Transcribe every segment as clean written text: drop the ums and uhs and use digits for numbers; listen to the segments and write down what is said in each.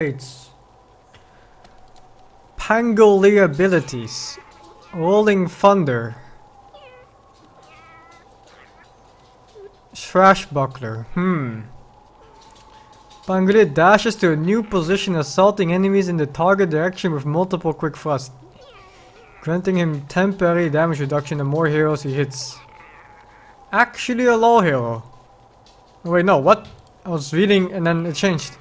Traits. Pangolier abilities. Rolling Thunder. Swashbuckler. Pangolier dashes to a new position, assaulting enemies in the target direction with multiple quick thrust, granting him temporary damage reduction the more heroes he hits. Actually a low hero. Oh, wait, no, what? I was reading and then it changed.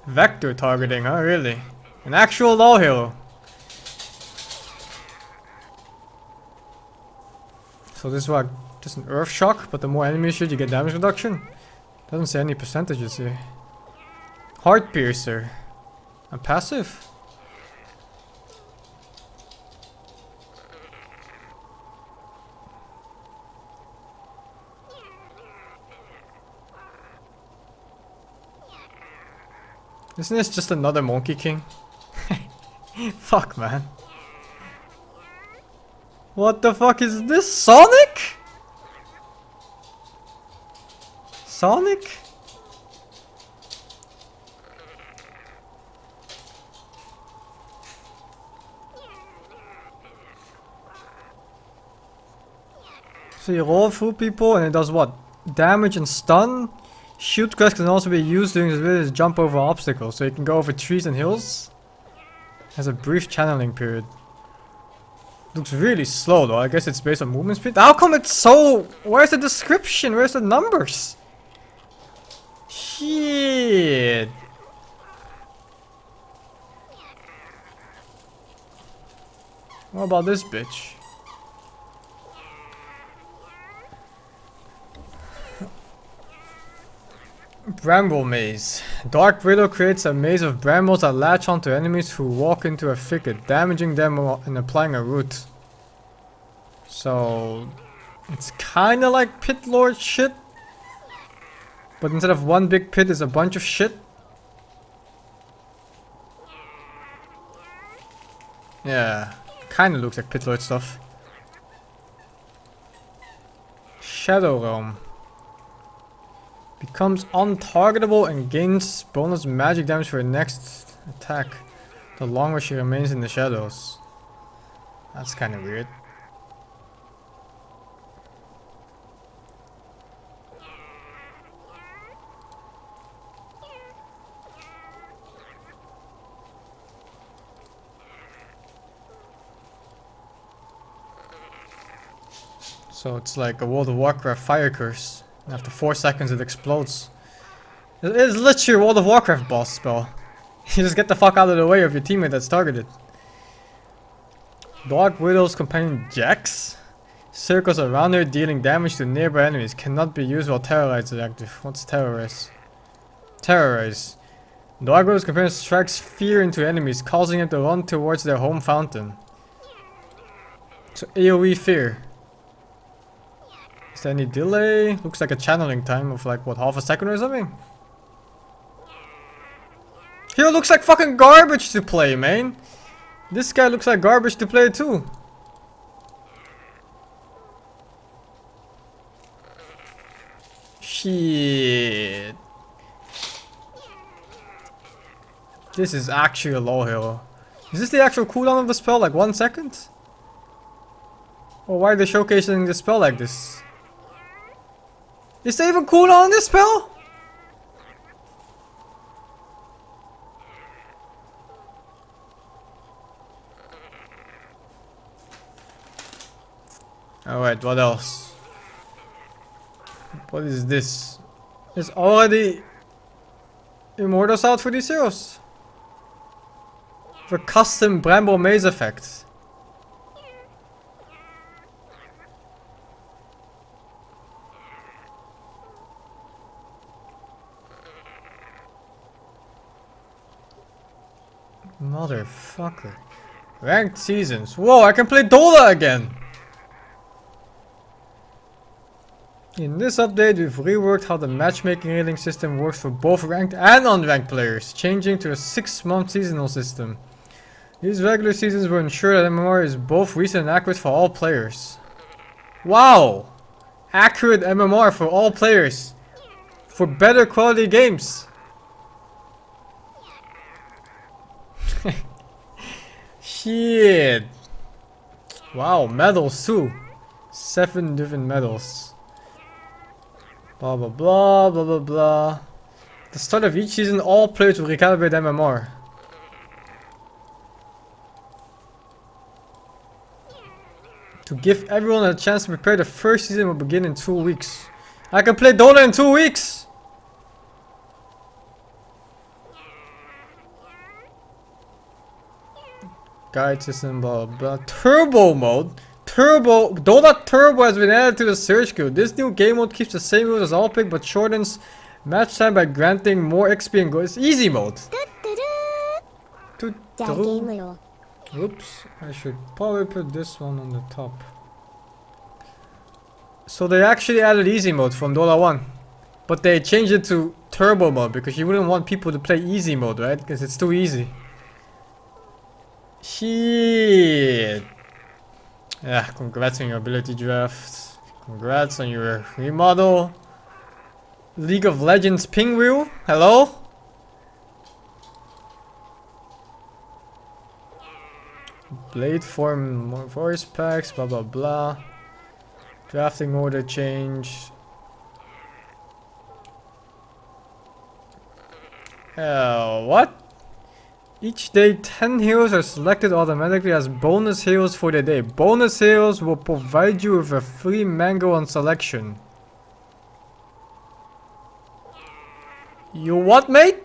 Vector targeting, huh? Really? An actual low hero. So this is what? Just an earth shock, but the more enemies shoot, you get damage reduction? Doesn't say any percentages here. Heart piercer. A passive? Isn't this just another Monkey King? Fuck, man. What the fuck is this? Sonic? Sonic? So you roll through people and it does what? Damage and stun? Shoot quest can also be used during this ability to jump over obstacles, so you can go over trees and hills. Has a brief channeling period. Looks really slow though, I guess it's based on movement speed. How come it's so... Where's the description? Where's the numbers? Shit. What about this bitch? Bramble Maze. Dark Widow creates a maze of brambles that latch onto enemies who walk into a thicket, damaging them and applying a root. So it's kinda like Pit Lord shit, but instead of one big pit, it's a bunch of shit. Yeah, kinda looks like Pit Lord stuff. Shadow Realm. Becomes untargetable and gains bonus magic damage for her next attack the longer she remains in the shadows. That's kind of weird. So it's like a World of Warcraft fire curse. After 4 seconds it explodes. It is literally a World of Warcraft boss spell. You just get the fuck out of the way of your teammate that's targeted. Dark Widow's companion Jax circles around her, dealing damage to nearby enemies. Cannot be used while Terrorize is active. What's Terrorize? Terrorize. Dark Widow's companion strikes fear into enemies, causing them to run towards their home fountain. So AoE fear. Is there any delay? Looks like a channeling time of like, what, half a second or something? Hero looks like fucking garbage to play, man. This guy looks like garbage to play too. Shit. This is actually a low hero. Is this the actual cooldown of the spell? Like 1 second? Or why are they showcasing the spell like this? Is there even cooldown on this spell? Alright, what else? What is this? There's already Immortals out for these heroes. For custom Bramble Maze effects. Motherfucker. Ranked seasons. Whoa, I can play Dota again! In this update, we've reworked how the matchmaking rating system works for both ranked and unranked players, changing to a 6-month seasonal system. These regular seasons will ensure that MMR is both recent and accurate for all players. Wow! Accurate MMR for all players. For better quality games. Shit. Wow, medals too. 7 different medals. Blah blah blah blah blah blah. At the start of each season, all players will recalibrate MMR. To give everyone a chance to prepare, the first season will begin in 2 weeks. I can play Dota in 2 weeks! Guide system, blah blah. Turbo mode? Dota Turbo has been added to the search queue. This new game mode keeps the same rules as all pick but shortens match time by granting more XP and goes. Easy mode! Oops, I should probably put this one on the top. So they actually added easy mode from Dota 1. But they changed it to turbo mode because you wouldn't want people to play easy mode, right? Because it's too easy. Shit. Yeah, congrats on your ability draft. Congrats on your remodel. League of Legends ping wheel. Hello? Blade form, more voice packs, blah blah blah. Drafting order change. What? Each day 10 heroes are selected automatically as bonus heroes for the day. Bonus heroes will provide you with a free mango on selection. You what, mate?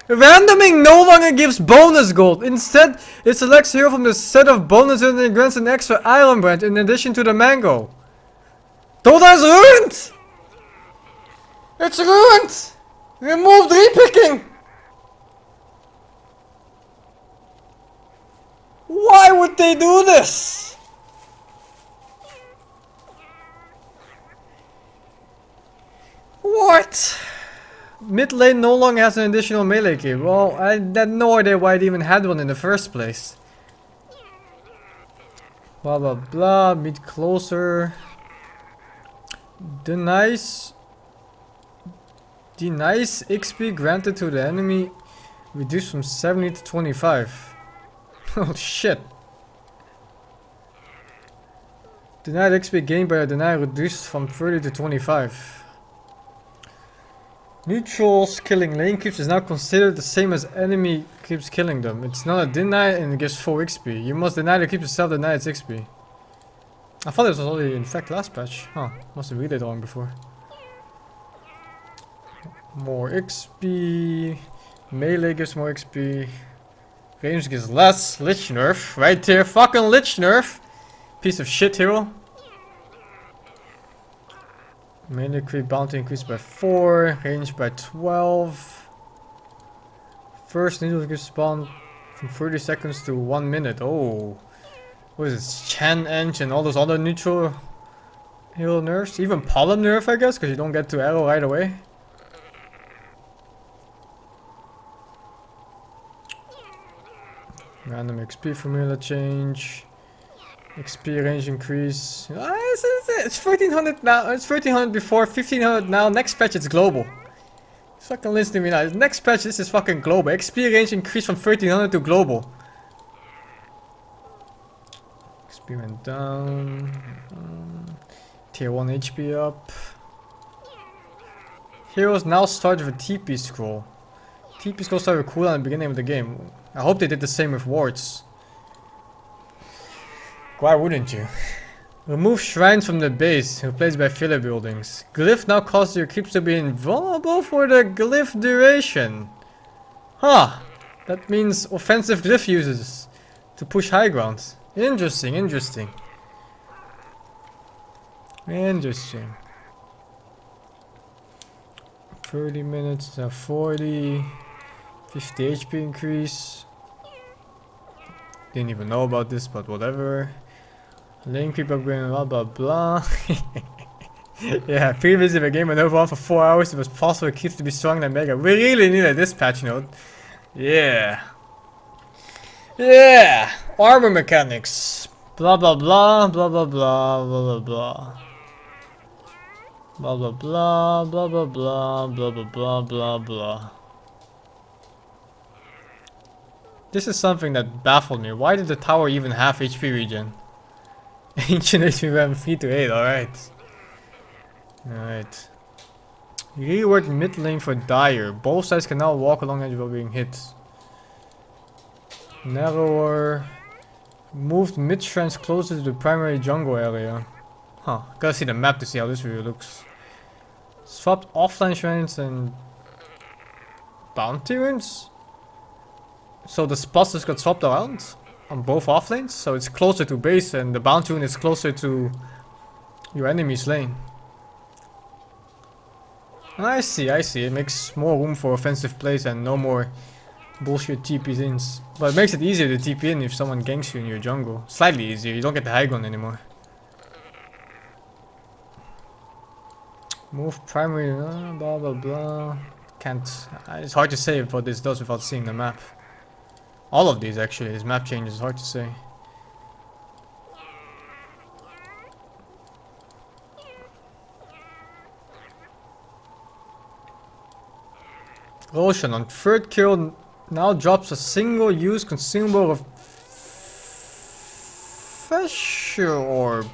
Randoming no longer gives bonus gold. Instead, it selects hero from the set of bonuses and grants an extra island branch in addition to the mango. Dota is ruined! It's ruined! Remove repicking! Why would they do this? What? Mid lane no longer has an additional melee key. Well, I had no idea why it even had one in the first place. Blah blah blah, meet closer. Denies XP granted to the enemy reduced from 70 to 25. Oh shit. Denied XP gained by a deny reduced from 30 to 25. Neutrals killing lane creeps is now considered the same as enemy keeps killing them. It's not a deny and it gives 4 XP. You must deny the creep to self-deny its XP. I thought this was already in fact last patch. Huh, must have read it wrong before. More XP. Melee gives more XP. Range gives less. Lich nerf. Right there. Fucking Lich nerf. Piece of shit hero. Melee creep bounty increased by 4. Range by 12. First needle gives spawn from 30 seconds to 1 minute. Oh. What is this? Chan Ench and all those other neutral hero nerfs. Even Pollen nerf, I guess, because you don't get to arrow right away. Random XP formula change. XP range increase. It's 1300 now. It's 1300 before, 1500 now. Next patch it's global. It's fucking listening to me now. Next patch this is fucking global. XP range increased from 1300 to global. XP went down. Tier 1 HP up. Heroes now start with a TP scroll. TP scroll start with cooldown at the beginning of the game. I hope they did the same with wards. Why wouldn't you? Remove shrines from the base replaced by filler buildings. Glyph now causes your creeps to be invulnerable for the glyph duration. Huh. That means offensive glyph uses to push high ground. Interesting, interesting. Interesting. 30 minutes, 40. 50 HP increase. Didn't even know about this, but whatever. Lane creep upgrade, blah blah blah. Yeah, previously the game went over on for 4 hours. It was possible it keeps to be stronger than Mega. We really needed this patch note. Yeah. Yeah. Armor mechanics. Blah blah blah blah blah blah blah blah blah. Blah blah blah blah blah blah blah blah blah blah blah. This is something that baffled me. Why did the tower even have HP regen? Ancient HP went 3 to 8, alright. Alright. Rework mid lane for Dire. Both sides can now walk along edge while being hit. Narrower. Moved mid trench closer to the primary jungle area. Huh. Gotta see the map to see how this really looks. Swapped offline shrines and bounty runes? So the spots just got swapped around on both offlanes? So it's closer to base and the bounty rune is closer to your enemy's lane. I see. It makes more room for offensive plays and no more bullshit TPs in. But it makes it easier to TP in if someone ganks you in your jungle. Slightly easier, you don't get the high ground anymore. Move primary, blah blah blah. Can't. It's hard to say what this does without seeing the map. All of these actually, this map change is hard to say. Roshan on third kill now drops a single use consumable of Refresher Orb.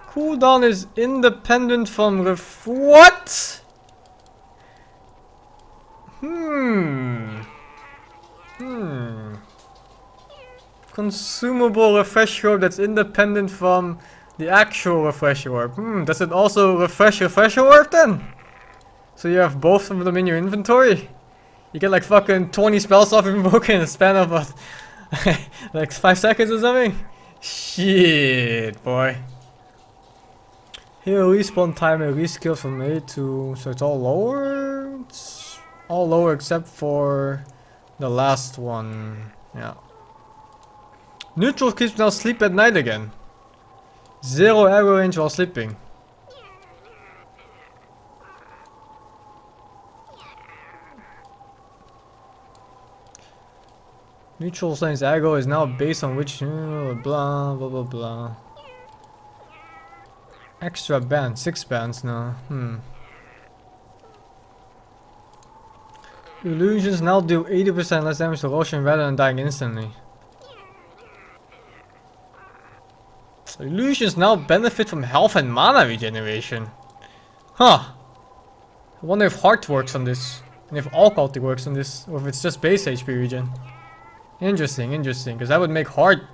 Cooldown is independent from what? Consumable Refresher Orb that's independent from the actual Refresher Orb. Does it also refresh Refresher Orb then? So you have both of them in your inventory? You get like fucking 20 spells off invoking in a span of what? Like 5 seconds or something? Shit, boy. Here respawn time and reskill from 8 to... So it's all lower? It's all lower except for the last one. Yeah. Neutral keeps now sleep at night again. 0 arrow range while sleeping. Neutral lane's aggro is now based on which blah blah blah blah. Extra band, 6 bands now. Illusions now do 80% less damage to Roshan rather than dying instantly. Illusions now benefit from health and mana regeneration. Huh. I wonder if heart works on this. And if occultic works on this. Or if it's just base HP regen. Interesting, because that would make hard.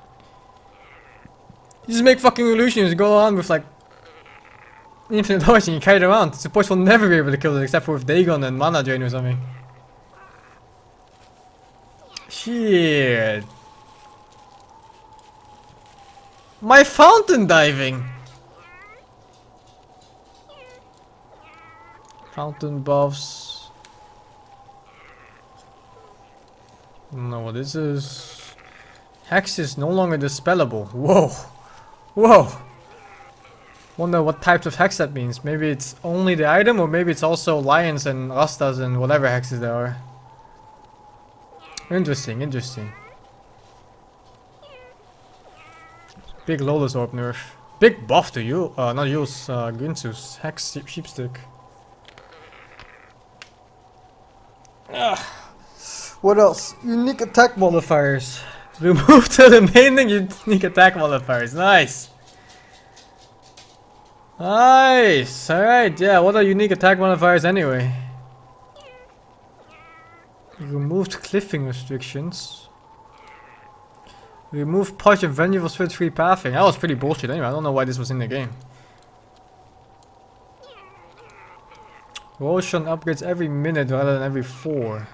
You just make fucking illusions go on with like infinite dodge and you carry it around. Supports will never be able to kill it except for with Dagon and mana drain or something. Shit. My fountain diving. Fountain buffs. No, what this is. Hex is no longer dispellable. Whoa. Whoa. Wonder what types of hex that means. Maybe it's only the item, or maybe it's also lions and rastas and whatever hexes there are. Interesting. Big Lola's Orb nerf. Big buff to you. Not use Gunsu's Hex Sheepstick. What else? Unique attack modifiers. Remove the remaining unique attack modifiers. Nice. Nice. Alright, yeah. What are unique attack modifiers anyway? Removed cliffing restrictions. Remove push and venue for switch free pathing. That was pretty bullshit anyway. I don't know why this was in the game. Roshan upgrades every minute rather than every 4.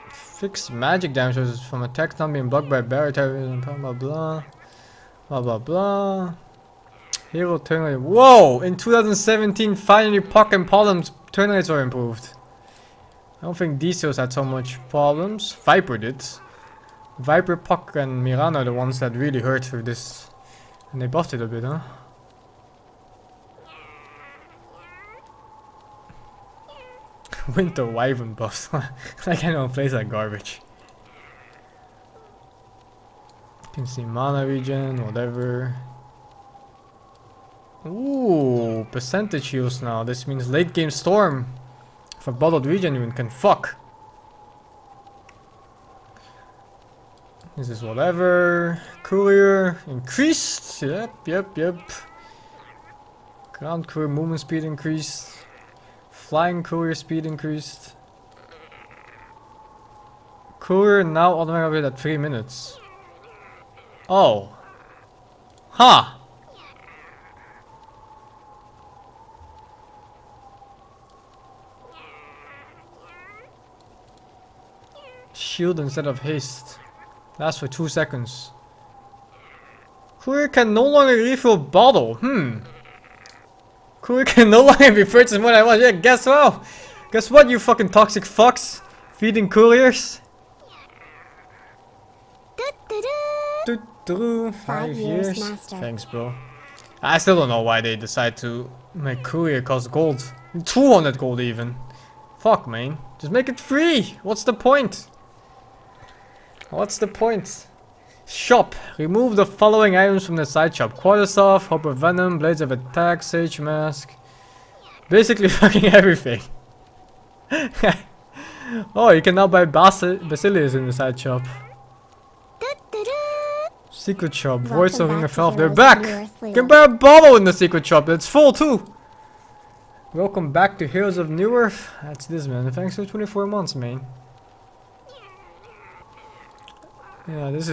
Fixed magic damage from attacks not being blocked by barrier terrorism. Blah blah blah. Blah blah blah. Hero turn rate. Whoa! In 2017, finally Puck and Pollen's turn rates are improved. I don't think Disios had so much problems. Viper did. Viper, Puck, and Mirana are the ones that really hurt for this. And they buffed it a bit, huh? Winter Wyvern buffs. Like I don't place that garbage. You can see mana regen, whatever. Ooh, percentage use now. This means late game storm. For bottled regen even can fuck. This is whatever. Courier increased. Yep. Ground courier movement speed increased. Flying courier speed increased. Courier now automatically at 3 minutes. Oh. Huh. Shield instead of haste. Lasts for 2 seconds. Courier can no longer refill bottle. Courier can no longer be purchased more than once. Yeah, guess what? Guess what, you fucking toxic fucks? Feeding couriers? 5 years. Master. Thanks, bro. I still don't know why they decide to make courier cost gold. 200 gold even. Fuck, man. Just make it free. What's the point? What's the point? Shop. Remove the following items from the side shop. Quarterstaff, Hopper Venom, Blades of Attack, Sage Mask. Basically fucking everything. Oh, you can now buy Basilius in the side shop. Secret shop. Voice of Ring of Health. They're back! You can buy a bottle in the secret shop. It's full too. Welcome back to Heroes of New Earth. That's this, man. Thanks for 24 months, man. Yeah, this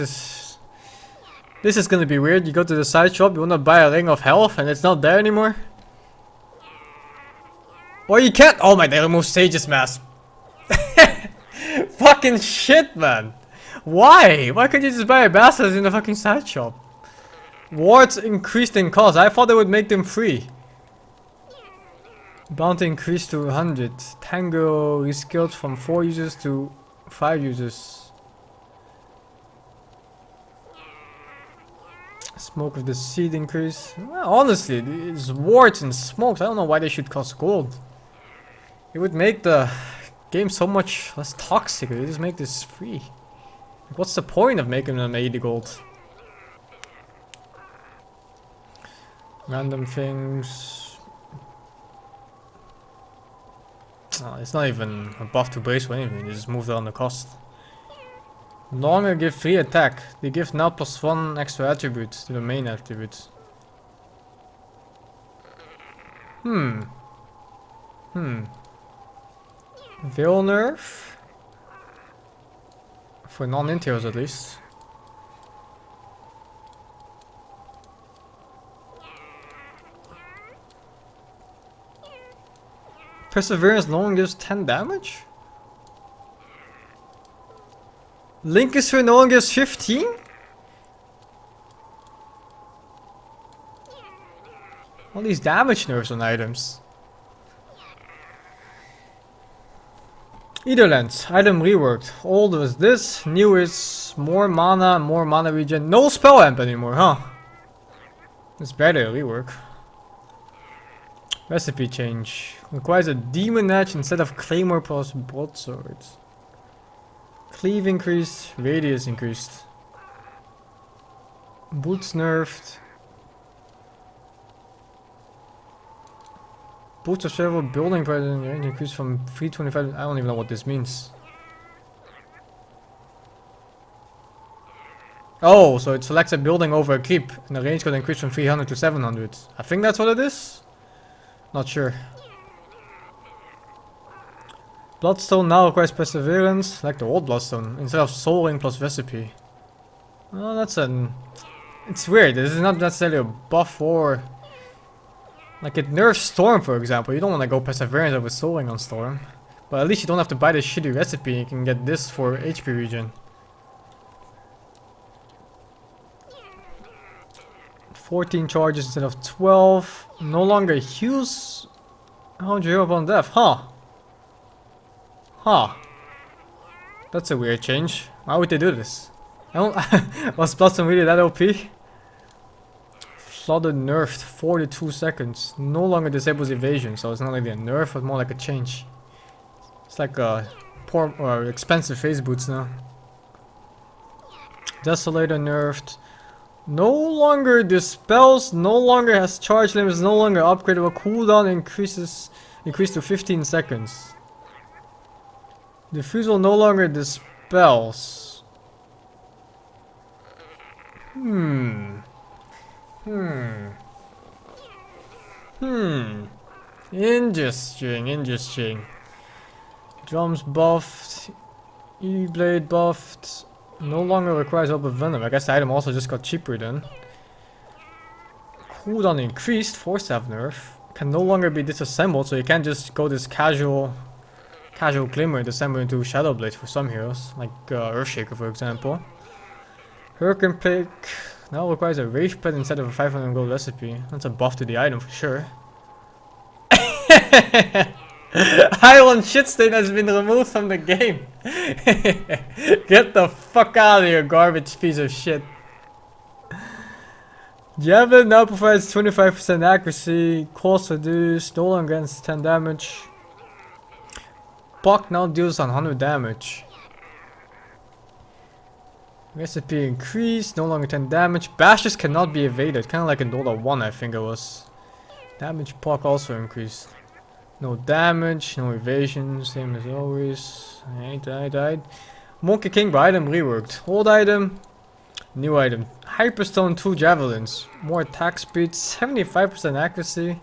is gonna be weird. You go to the side shop, you wanna buy a Ring of Health, and it's not there anymore. Or you can't. Oh my, they removed Sage's mask. Fucking shit, man. Why? Why can't you just buy a bastards in the fucking side shop? Wards increased in cost. I thought they would make them free. Bounty increased to 100. Tango reskilled from 4 users to 5 users. Smoke of the seed increase. Well, honestly, it's warts and smokes. I don't know why they should cost gold. It would make the game so much less toxic. They just make this free. Like, what's the point of making them 80 gold? Random things. Oh, it's not even a buff to brace or anything. They just move down the cost. No longer give free attack. They give now +1 extra attribute to the main attribute. Veil nerf? For non-intios at least. Perseverance no longer gives 10 damage? Link is for no one gives 15? All these damage nerfs on items. Either lens, item reworked. Old was this, new is more mana regen. No spell amp anymore, huh? It's better rework. Recipe change. Requires a demon edge instead of claymore plus broadsword. Cleave increased, radius increased. Boots nerfed. Boots of several building presence range increased from 325. I don't even know what this means. Oh, so it selects a building over a keep, and the range got increased from 300 to 700. I think that's what it is. Not sure. Bloodstone now requires perseverance, like the old Bloodstone, instead of Soul Ring plus recipe. Well, that's an... It's weird. This is not necessarily a buff or... Like it nerfs Storm, for example. You don't want to go perseverance over Soul Ring on Storm. But at least you don't have to buy the shitty recipe. You can get this for HP regen. 14 charges instead of 12. No longer heals 100 upon death. Huh. That's a weird change. Why would they do this? I don't... Was Bloodstone really that OP? Flooded nerfed 42 seconds. No longer disables evasion, so it's not like a nerf, but more like a change. It's like poor or expensive phase boots now. Desolator nerfed. No longer dispels, no longer has charge limits, no longer upgradable. Cooldown increased to 15 seconds. Diffusal no longer dispels. Interesting. Drums buffed. E-blade buffed. No longer requires open venom. I guess the item also just got cheaper then. Cooldown increased. Force staff nerf. Can no longer be disassembled, so you can't just go this casual glimmer disassemble into Shadow Blade for some heroes, like Earthshaker for example. Hurricane Pick now requires a Rage Pet instead of a 500 gold recipe. That's a buff to the item for sure. Island Shitstain has been removed from the game. Get the fuck out of here, garbage piece of shit. Javelin now provides 25% accuracy, cost reduced, no longer against 10 damage. Puck now deals 100 damage. Recipe increased, no longer 10 damage. Bashes cannot be evaded, kind of like in Dota 1 I think it was. Damage Puck also increased. No damage, no evasion, same as always. I died. Monkey King by item reworked. Old item, new item. Hyperstone 2 javelins. More attack speed, 75% accuracy.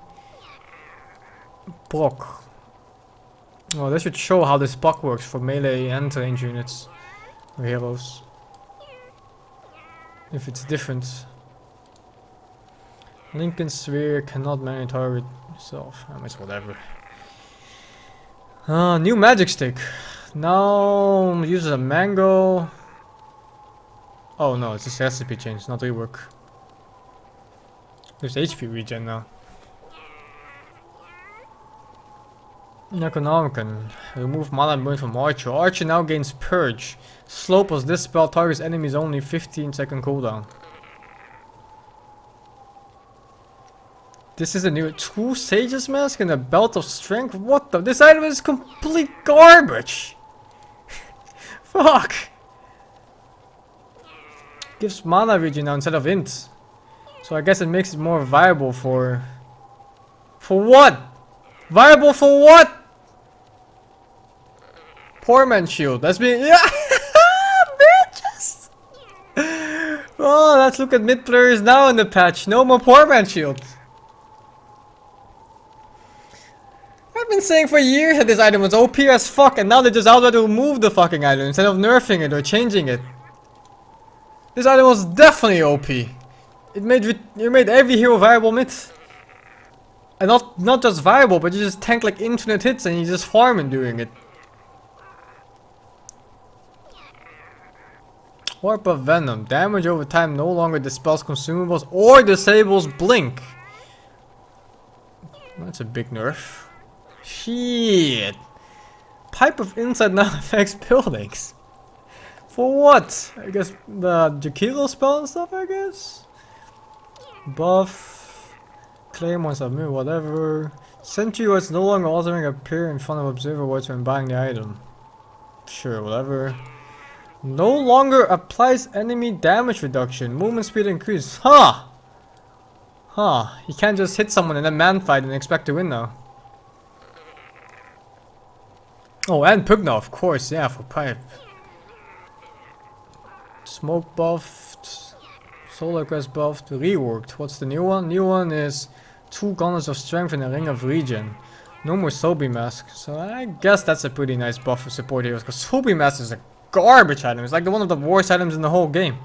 Block. Well, that should show how this block works for melee and range units. Or heroes. If it's different. Lincoln Sphere cannot manually target yourself. I mean, it's whatever. New magic stick. Now uses a mango. Oh no, it's just recipe change, not rework. There's HP regen now. Necronomicon. Remove mana burn from Archer. Archer now gains Purge. Slope as this spell targets enemies only 15-second cooldown. This is a new 2 Sage's Mask and a Belt of Strength? What the? This item is complete garbage! Fuck! Gives mana regen now instead of int. So I guess it makes it more viable for... For what? Viable for what? Poor man shield. That's being... Yeah! Bitches! Oh, let's look at mid players now in the patch. No more poor man shield. I've been saying for years that this item was OP as fuck, and now they just outright remove the fucking item instead of nerfing it or changing it. This item was definitely OP. It made every hero viable mid. And not just viable, but you just tank like infinite hits and you just farm in doing it. Warp of Venom. Damage over time no longer dispels consumables or disables blink. That's a big nerf. Shit. Pipe of Insight now affects buildings. For what? I guess the Jakiro spell and stuff, I guess? Buff. Claymore submit, whatever. Sentry words no longer altering appear in front of observer words when buying the item. Sure, whatever. No longer applies enemy damage reduction. Movement speed increase. Huh! Huh. You can't just hit someone in a man fight and expect to win now. Oh, and Pugna, of course, yeah, for pipe. Smoke buffed. Solar Crest buffed. Reworked. What's the new one? New one is 2 Gunners of Strength and a Ring of Regen. No more Sobi Mask. So I guess that's a pretty nice buff for support heroes, because Sobi Mask is a garbage item. It's like one of the worst items in the whole game.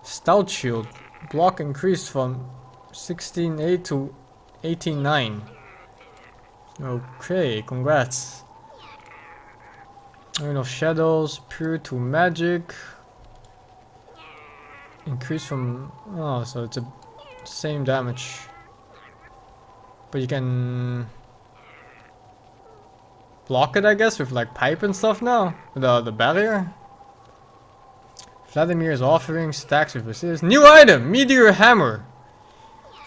Stout Shield. Block increased from 16.8 to 18.9. Okay, congrats. Reign of Shadows, pure to magic. Increase from... Oh, so it's the same damage. But you can... block it, I guess, with like pipe and stuff now. The barrier. Vladimir's offering stacks with resist. New item! Meteor Hammer!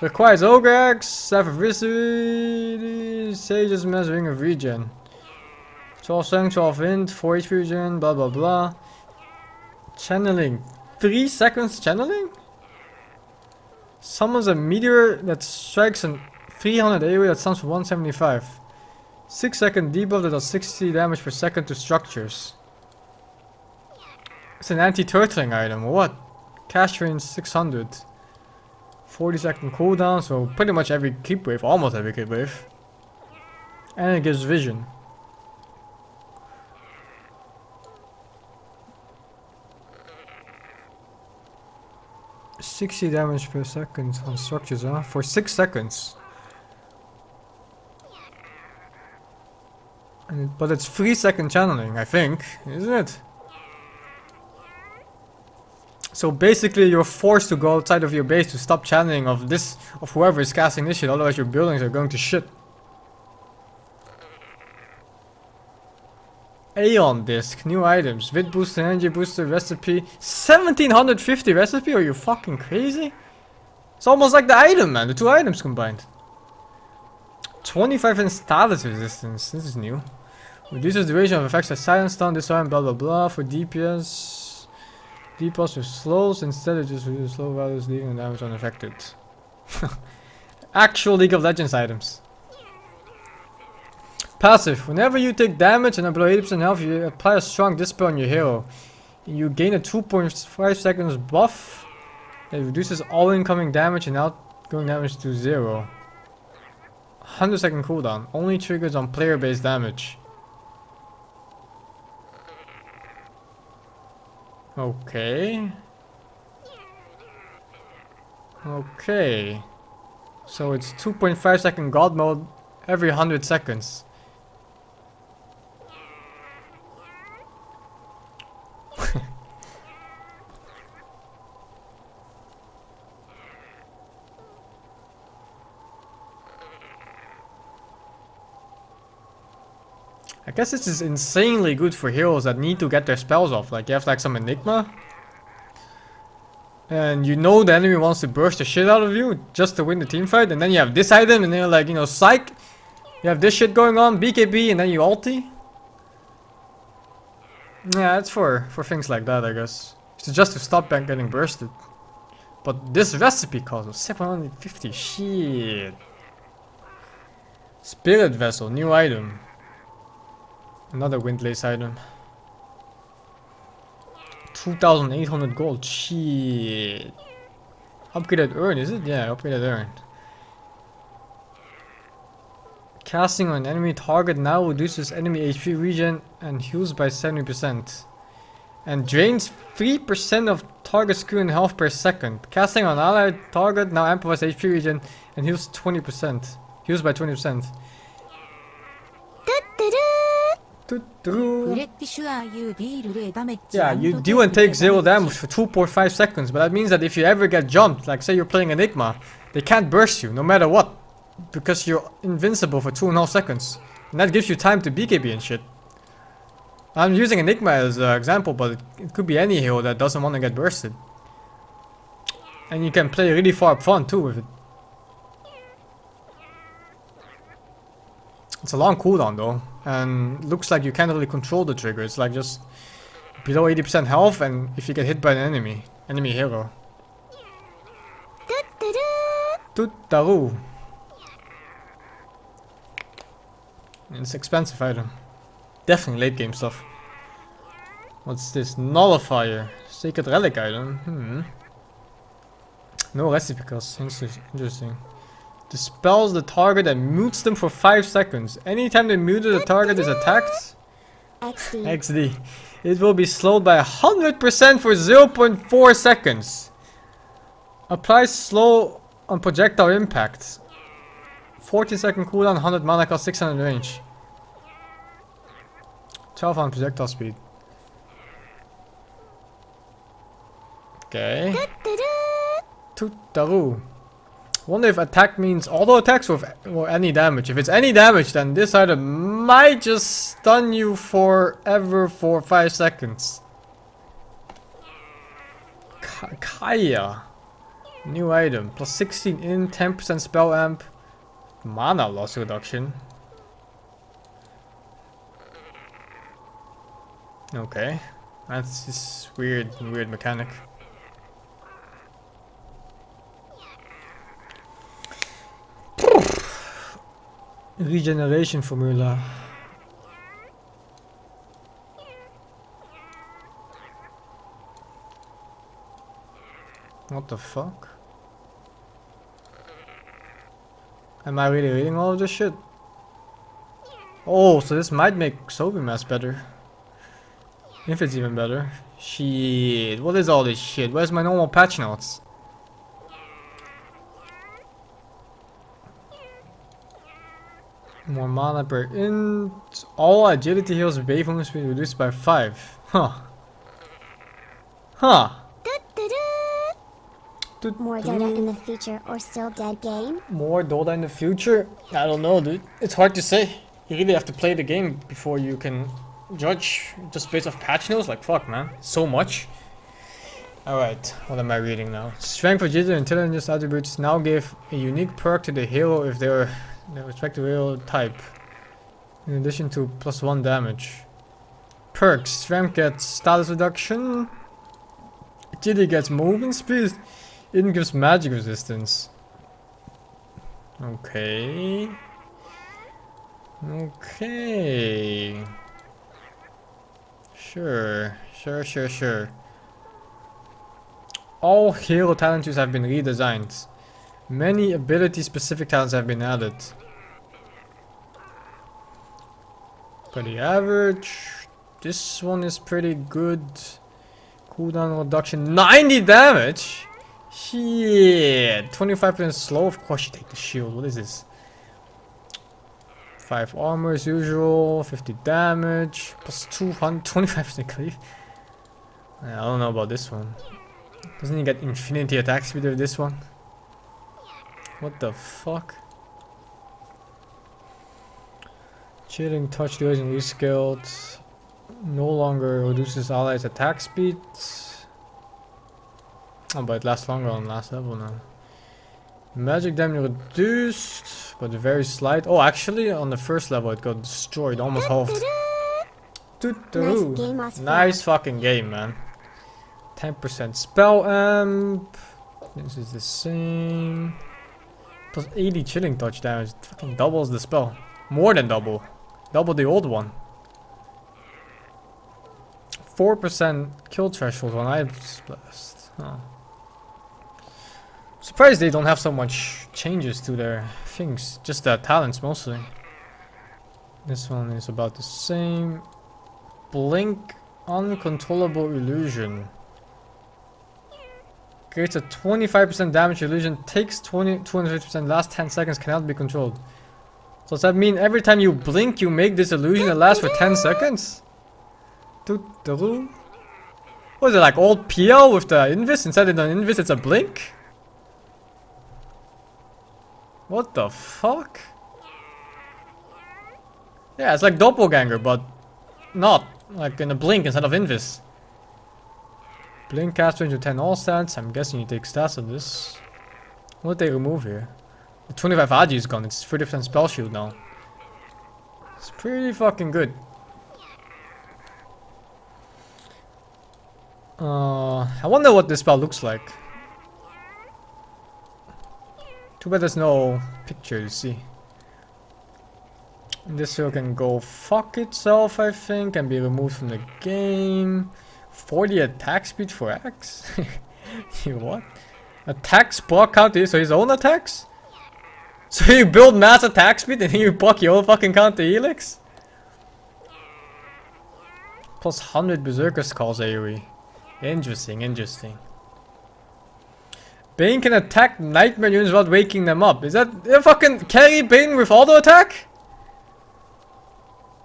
Requires Ogre Axe, Staff of Victory, Sage's Mass, Ring of Regen. 12 strength, 12 int, 4 HP regen, blah blah blah. Channeling. 3 seconds channeling? Summons a meteor that strikes an 300 AoE that stuns for 175. 6 second debuff that does 60 damage per second to structures. It's an anti-turtling item, what? Cash range 600. 40 second cooldown, so pretty much every keep wave, almost every keep wave. And it gives vision. $60 damage per second on structures, huh? For 6 seconds. But it's 3 second channeling, I think, isn't it? So basically you're forced to go outside of your base to stop channeling of whoever is casting this shit, otherwise your buildings are going to shit. Aeon disc, new items, Vit booster, energy booster, recipe, 1750 recipe? Are you fucking crazy? It's almost like the item, man, the 2 items combined. 25 in status resistance, this is new. Reduces duration of effects like silence stun, disarm, blah blah blah for DPS. DPS with slows, instead it just reduces slow values, leaving the damage unaffected. Actual League of Legends items. Passive. Whenever you take damage and are below 80% health, you apply a strong dispel on your hero. You gain a 2.5 seconds buff that reduces all incoming damage and outgoing damage to 0. 100 second cooldown. Only triggers on player based damage. Okay. Okay. So it's 2.5 second god mode every 100 seconds. I guess this is insanely good for heroes that need to get their spells off. Like you have like some Enigma. And you know the enemy wants to burst the shit out of you just to win the team fight. And then you have this item and then you're like, you know, psych. You have this shit going on, BKB, and then you ulti. Yeah, it's for things like that, I guess. It's just to stop back getting bursted. But this recipe costs 750. Shit. Spirit Vessel, new item. Another Windlace item. 2,800 gold. Shit. Upgraded urn, is it? Yeah, upgraded urn. Casting on enemy target now reduces enemy HP regen and heals by 70%. And drains 3% of target skill and health per second. Casting on allied target now amplifies HP regen and heals 20%. Heals by 20%. Yeah, you do and take 0 damage for 2.5 seconds, but that means that if you ever get jumped, like say you're playing Enigma, they can't burst you no matter what, because you're invincible for 2.5 seconds. And that gives you time to BKB and shit. I'm using Enigma as an example, but it could be any hero that doesn't want to get bursted. And you can play really far up front too with it. It's a long cooldown though, and looks like you can't really control the trigger. It's like just below 80% health, and if you get hit by an enemy hero. Tutaru. It's expensive item. Definitely late game stuff. What's this? Nullifier. Sacred relic item. No recipe cost. Interesting. Dispels the target and mutes them for 5 seconds. Anytime the muted target is attacked, XD. It will be slowed by 100% for 0.4 seconds. Applies slow on projectile impact. 40 second cooldown, 100 mana cost, 600 range. 12 on projectile speed. Okay. Tutaru. Wonder if attack means auto attacks or any damage. If it's any damage, then this item might just stun you forever for 5 seconds. Kaya. New item. Plus 16 in, 10% spell amp. Mana loss reduction. Okay. That's just weird mechanic. Regeneration formula. What the fuck? Am I really reading all of this shit? Oh, so this might make Sobimass better. If it's even better. Shit, what is all this shit? Where's my normal patch notes? More mana per int. All agility heals waveform speed reduced by 5. Huh. Huh. More Dota in the future or still dead game? More Dota in the future? I don't know, dude. It's hard to say. You really have to play the game before you can judge just based off patch notes. Like, fuck, man. So much. Alright, what am I reading now? Strength, agility, and intelligence attributes now give a unique perk to the hero if they are the respective hero type. In addition to +1 damage. Perks. Strength gets status reduction. Agility gets movement speed. It gives magic resistance. Okay. Okay. Sure. All hero talent trees have been redesigned. Many ability-specific talents have been added. Pretty average. This one is pretty good. Cooldown reduction. 90 damage? Shit. 25% slow. Of course you take the shield. What is this? 5 armor as usual. 50 damage. Plus 225% cleave. I don't know about this one. Doesn't he get infinity attack speed with this one? What the fuck? Chilling touch duration rescaled. No longer reduces allies attack speed. Oh, but it lasts longer on last level now. Magic damage reduced, but very slight. Oh, actually, on the first level it got destroyed, almost halved. Nice fucking game, man. 10% spell amp. This is the same. Plus 80 chilling touch damage. It fucking doubles the spell. More than double. Double the old one. 4% kill threshold when I blast. Huh. Surprised they don't have so much changes to their things. Just their talents mostly. This one is about the same. Blink uncontrollable illusion. Creates a 25% damage illusion. Takes 250%. Last 10 seconds cannot be controlled. So does that mean every time you blink you make this illusion that lasts for 10 seconds? What is it, like old PL with the invis? Instead of an invis it's a blink? What the fuck? Yeah, it's like doppelganger, but not like in a blink instead of invis. Blink cast range of 10 all stats. I'm guessing you take stats of this. What did they remove here? The 25 Agi is gone. It's 30% spell shield now. It's pretty fucking good. I wonder what this spell looks like. Too bad there's no picture to see. This here can go fuck itself, I think, and be removed from the game. 40 attack speed for X? What? Attacks block counter, so his own attacks? So you build mass attack speed and then you block your own fucking counter helix? Plus 100 Berserker Skulls AoE. Interesting, interesting. Bane can attack nightmare units without waking them up. Is that a fucking carry Bane with auto attack?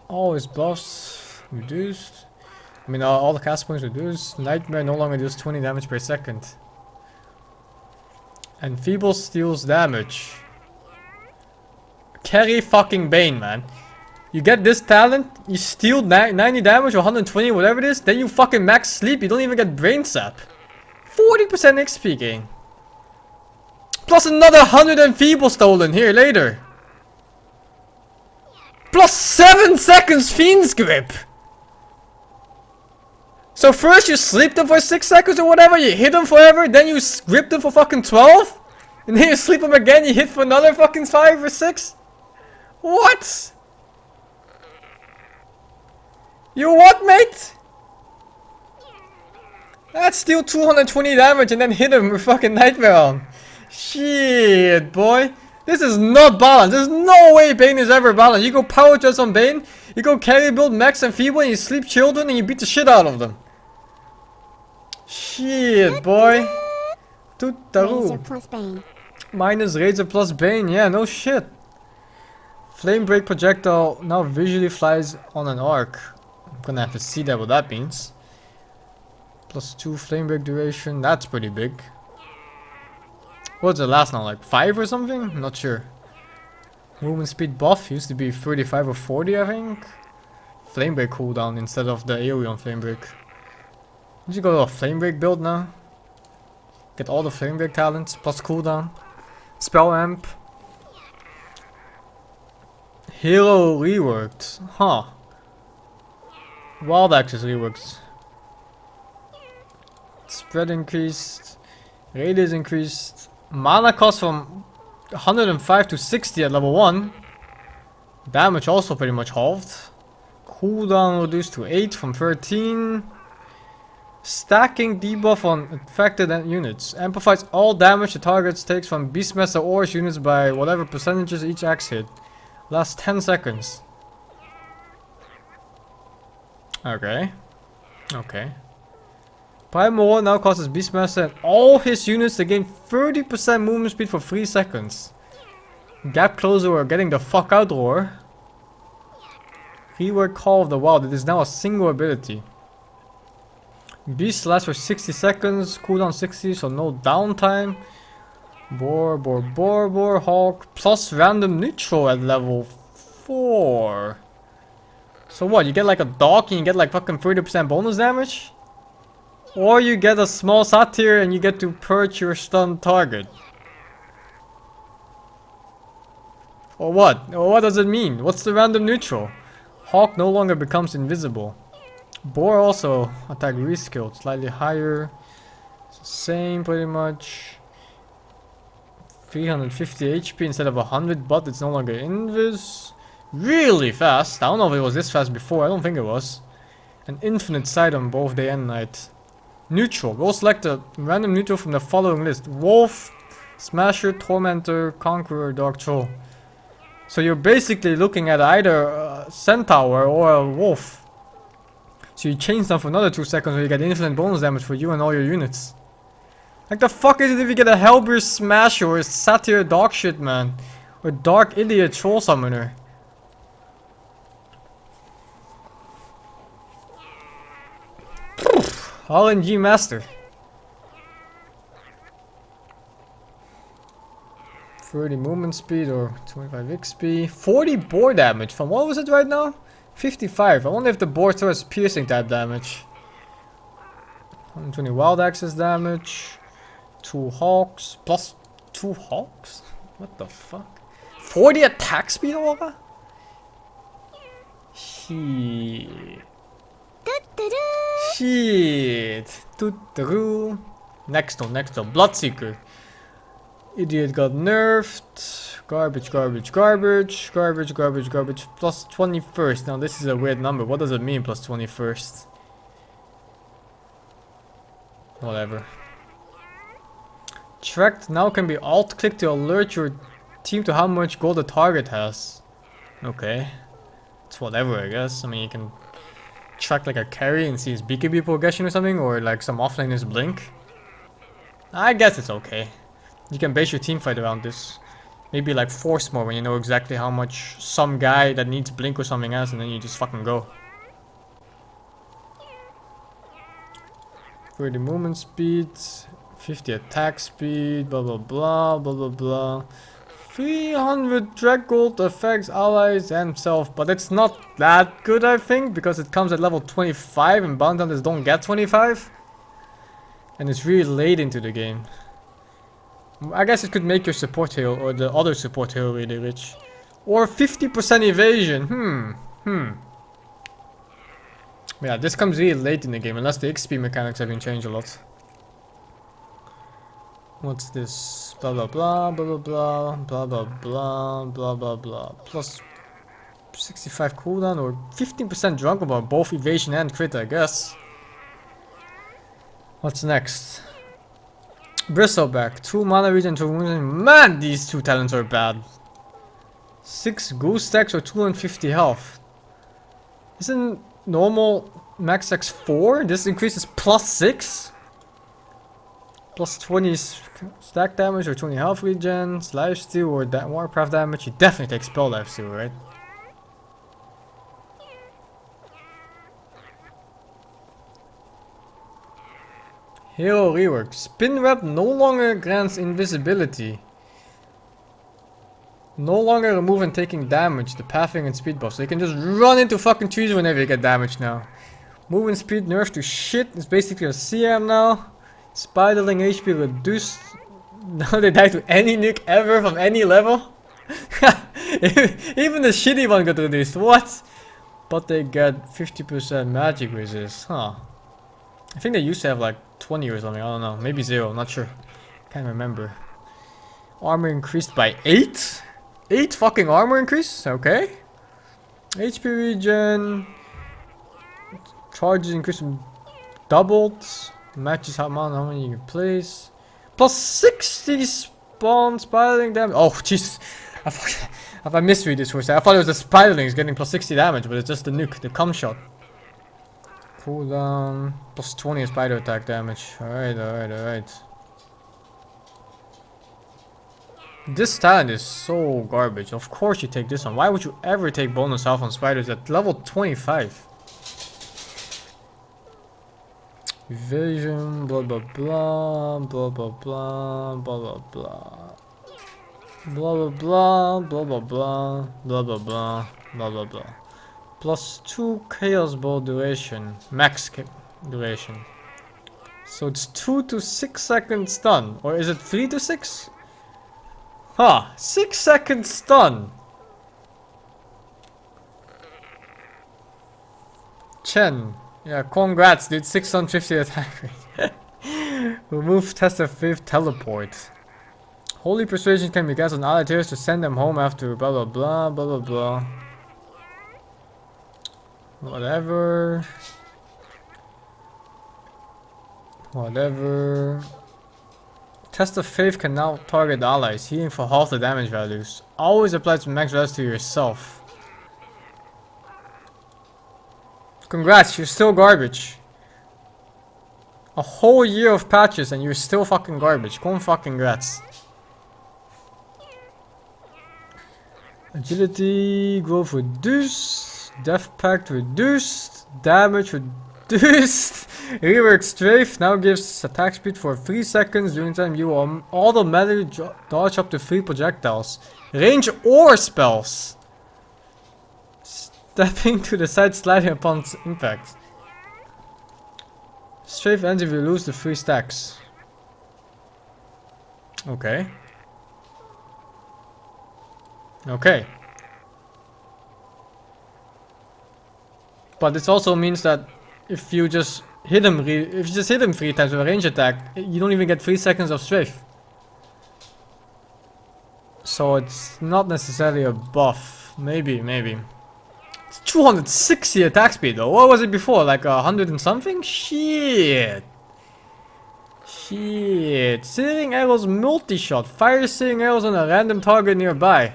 All his buffs reduced. I mean, all the cast points reduced. Nightmare no longer deals 20 damage per second. And Feeble steals damage. Carry fucking Bane, man. You get this talent, you steal 90 damage or 120, whatever it is, then you fucking max sleep, you don't even get brain sap. 40% XP gain. Plus another 100 and Feeble stolen here later. Plus 7 seconds Fiend's Grip. So first you sleep them for 6 seconds or whatever, you hit them forever, then you grip them for fucking 12? And then you sleep them again, you hit for another fucking 5 or 6? What? You what, mate? That's still 220 damage and then hit him with fucking Nightmare on. Shit, boy. This is not balanced. There's no way Bane is ever balanced. You go power just on Bane, you go carry build Max and Feeble, and you sleep children and you beat the shit out of them. Shit, boy. Razor plus Bane. Minus Razor plus Bane. Yeah, no shit. Flame Break projectile now visually flies on an arc. I'm gonna have to see that what that means. +2 flame break duration. That's pretty big. What's the last now? Like 5 or something? I'm not sure. Movement speed buff used to be 35 or 40, I think. Flame break cooldown instead of the AoE on flame break. Did you go to a flame break build now? Get all the flame break talents plus cooldown. Spell amp. Hero reworked. Huh. Wild Axis reworks. Spread increased. Radius increased. Mana cost from 105 to 60 at level 1. Damage also pretty much halved. Cooldown reduced to 8 from 13. Stacking debuff on infected units. Amplifies all damage the target takes from Beastmaster Ores units by whatever percentages each axe hit. Lasts 10 seconds. Okay. Okay. Primal now causes Beastmaster and all his units to gain 30% movement speed for 3 seconds. Gap closer or getting the fuck out roar. Rework Call of the Wild. It is now a single ability. Beast lasts for 60 seconds. Cooldown 60, so no downtime. Boar, Hawk. Plus random neutral at level 4. So what? You get like a dog and you get like fucking 30% bonus damage? Or you get a small satyr and you get to perch your stunned target. Or what? Or what does it mean? What's the random neutral? Hawk no longer becomes invisible. Boar also attack reskilled, slightly higher. Same pretty much. 350 HP instead of 100, but it's no longer invis. Really fast. I don't know if it was this fast before. I don't think it was. An infinite sight on both day and night. Neutral. We'll select a random neutral from the following list. Wolf, Smasher, Tormentor, Conqueror, Dark Troll. So you're basically looking at either a Centaur or a Wolf. So you change them for another 2 seconds where you get infinite bonus damage for you and all your units. Like the fuck is it if you get a Hellbeer Smasher or a Satyr Dog shit, man? Or Dark Idiot Troll Summoner. RNG Master. 30 movement speed or 25 XP. 40 boar damage from what was it right now? 55. I wonder if the boar still has piercing type damage. 120 wild axis damage. 2 hawks. Plus 2 hawks? What the fuck? 40 attack speed, Aura? Shit. Shit. Next one. Bloodseeker. Idiot got nerfed. Garbage. Plus 21st. Now this is a weird number. What does it mean, plus 21st? Whatever. Tracked now can be alt-clicked to alert your team to how much gold the target has. Okay. It's whatever, I guess. I mean, you can track like a carry and see his BKB progression or something, or like some offlaner's blink. I guess it's okay. You can base your team fight around this. Maybe like force more when you know exactly how much some guy that needs blink or something has, and then you just fucking go. 30 movement speed, 50 attack speed, blah blah blah. 300 drag gold affects allies and himself, but it's not that good, I think, because it comes at level 25 and bounty hunters don't get 25. And it's really late into the game. I guess it could make your support hero or the other support hero really rich. Or 50% evasion. Maybe Yeah, this comes really late in the game, unless the XP mechanics have been changed a lot. What's this? Blah blah blah blah blah blah blah blah blah blah blah. Plus 65 cooldown or 15% drunk about both evasion and crit, I guess. What's next? Bristleback, 2 mana regen, 2 wounds. Man, these 2 talents are bad. 6 goose stacks or 250 health. Isn't normal max X 4? This increases plus 6? Plus 20 stack damage or 20 health regen, lifesteal or warcraft damage. You definitely take spell lifesteal, right? Hero rework. Spin web no longer grants invisibility. No longer remove and taking damage. The pathing and speed buff. So you can just run into fucking trees whenever you get damaged now. Movement speed nerfed to shit. It's basically a CM now. Spiderling HP reduced. Now they die to any nuke ever from any level. Even the shitty one got reduced. What? But they get 50% magic resist. Huh. I think they used to have like 20 or something. I don't know. Maybe 0. I'm not sure. Can't remember. Armor increased by 8? 8 fucking armor increase? Okay. HP regen. Charges increased doubled. Matches how many you can place. Plus 60 spawn spiderling damage. Oh, jeez. I misread this for a second. I thought it was the spiderlings getting plus 60 damage, but it's just the nuke, the cum shot. Cooldown. Plus 20 spider attack damage. Alright, alright, alright. This talent is so garbage. Of course you take this one. Why would you ever take bonus health on spiders at level 25? Evasion, blah blah blah, blah blah blah, blah blah blah. Blah blah blah, blah blah blah, blah blah blah, blah blah blah. Plus 2 chaos ball duration, max duration. So it's 2 to 6 seconds stun, or is it 3 to 6? Huh, 6 seconds stun. Chen, yeah, congrats dude, 650 attack rate. Remove test of 5th teleport. Holy persuasion can be cast on allied heroes to send them home after blah blah blah blah blah blah. Whatever. Whatever. Test of Faith can now target allies, healing for half the damage values. Always applies max values to yourself. Congrats, you're still garbage. A whole year of patches and you're still fucking garbage. Congrats. Agility, growth reduced, death pact reduced, damage reduced. Rework strafe now gives attack speed for 3 seconds during time you automatically dodge up to 3 projectiles. Range or spells. Stepping to the side sliding upon impact. Strafe ends if you lose the 3 stacks. Okay. Okay. But this also means that if you just hit him 3 times with a range attack, you don't even get 3 seconds of strafe. So it's not necessarily a buff. Maybe. It's 260 attack speed though. What was it before? Like 100 and something? Shit. Searing arrows multi-shot. Fire searing arrows on a random target nearby.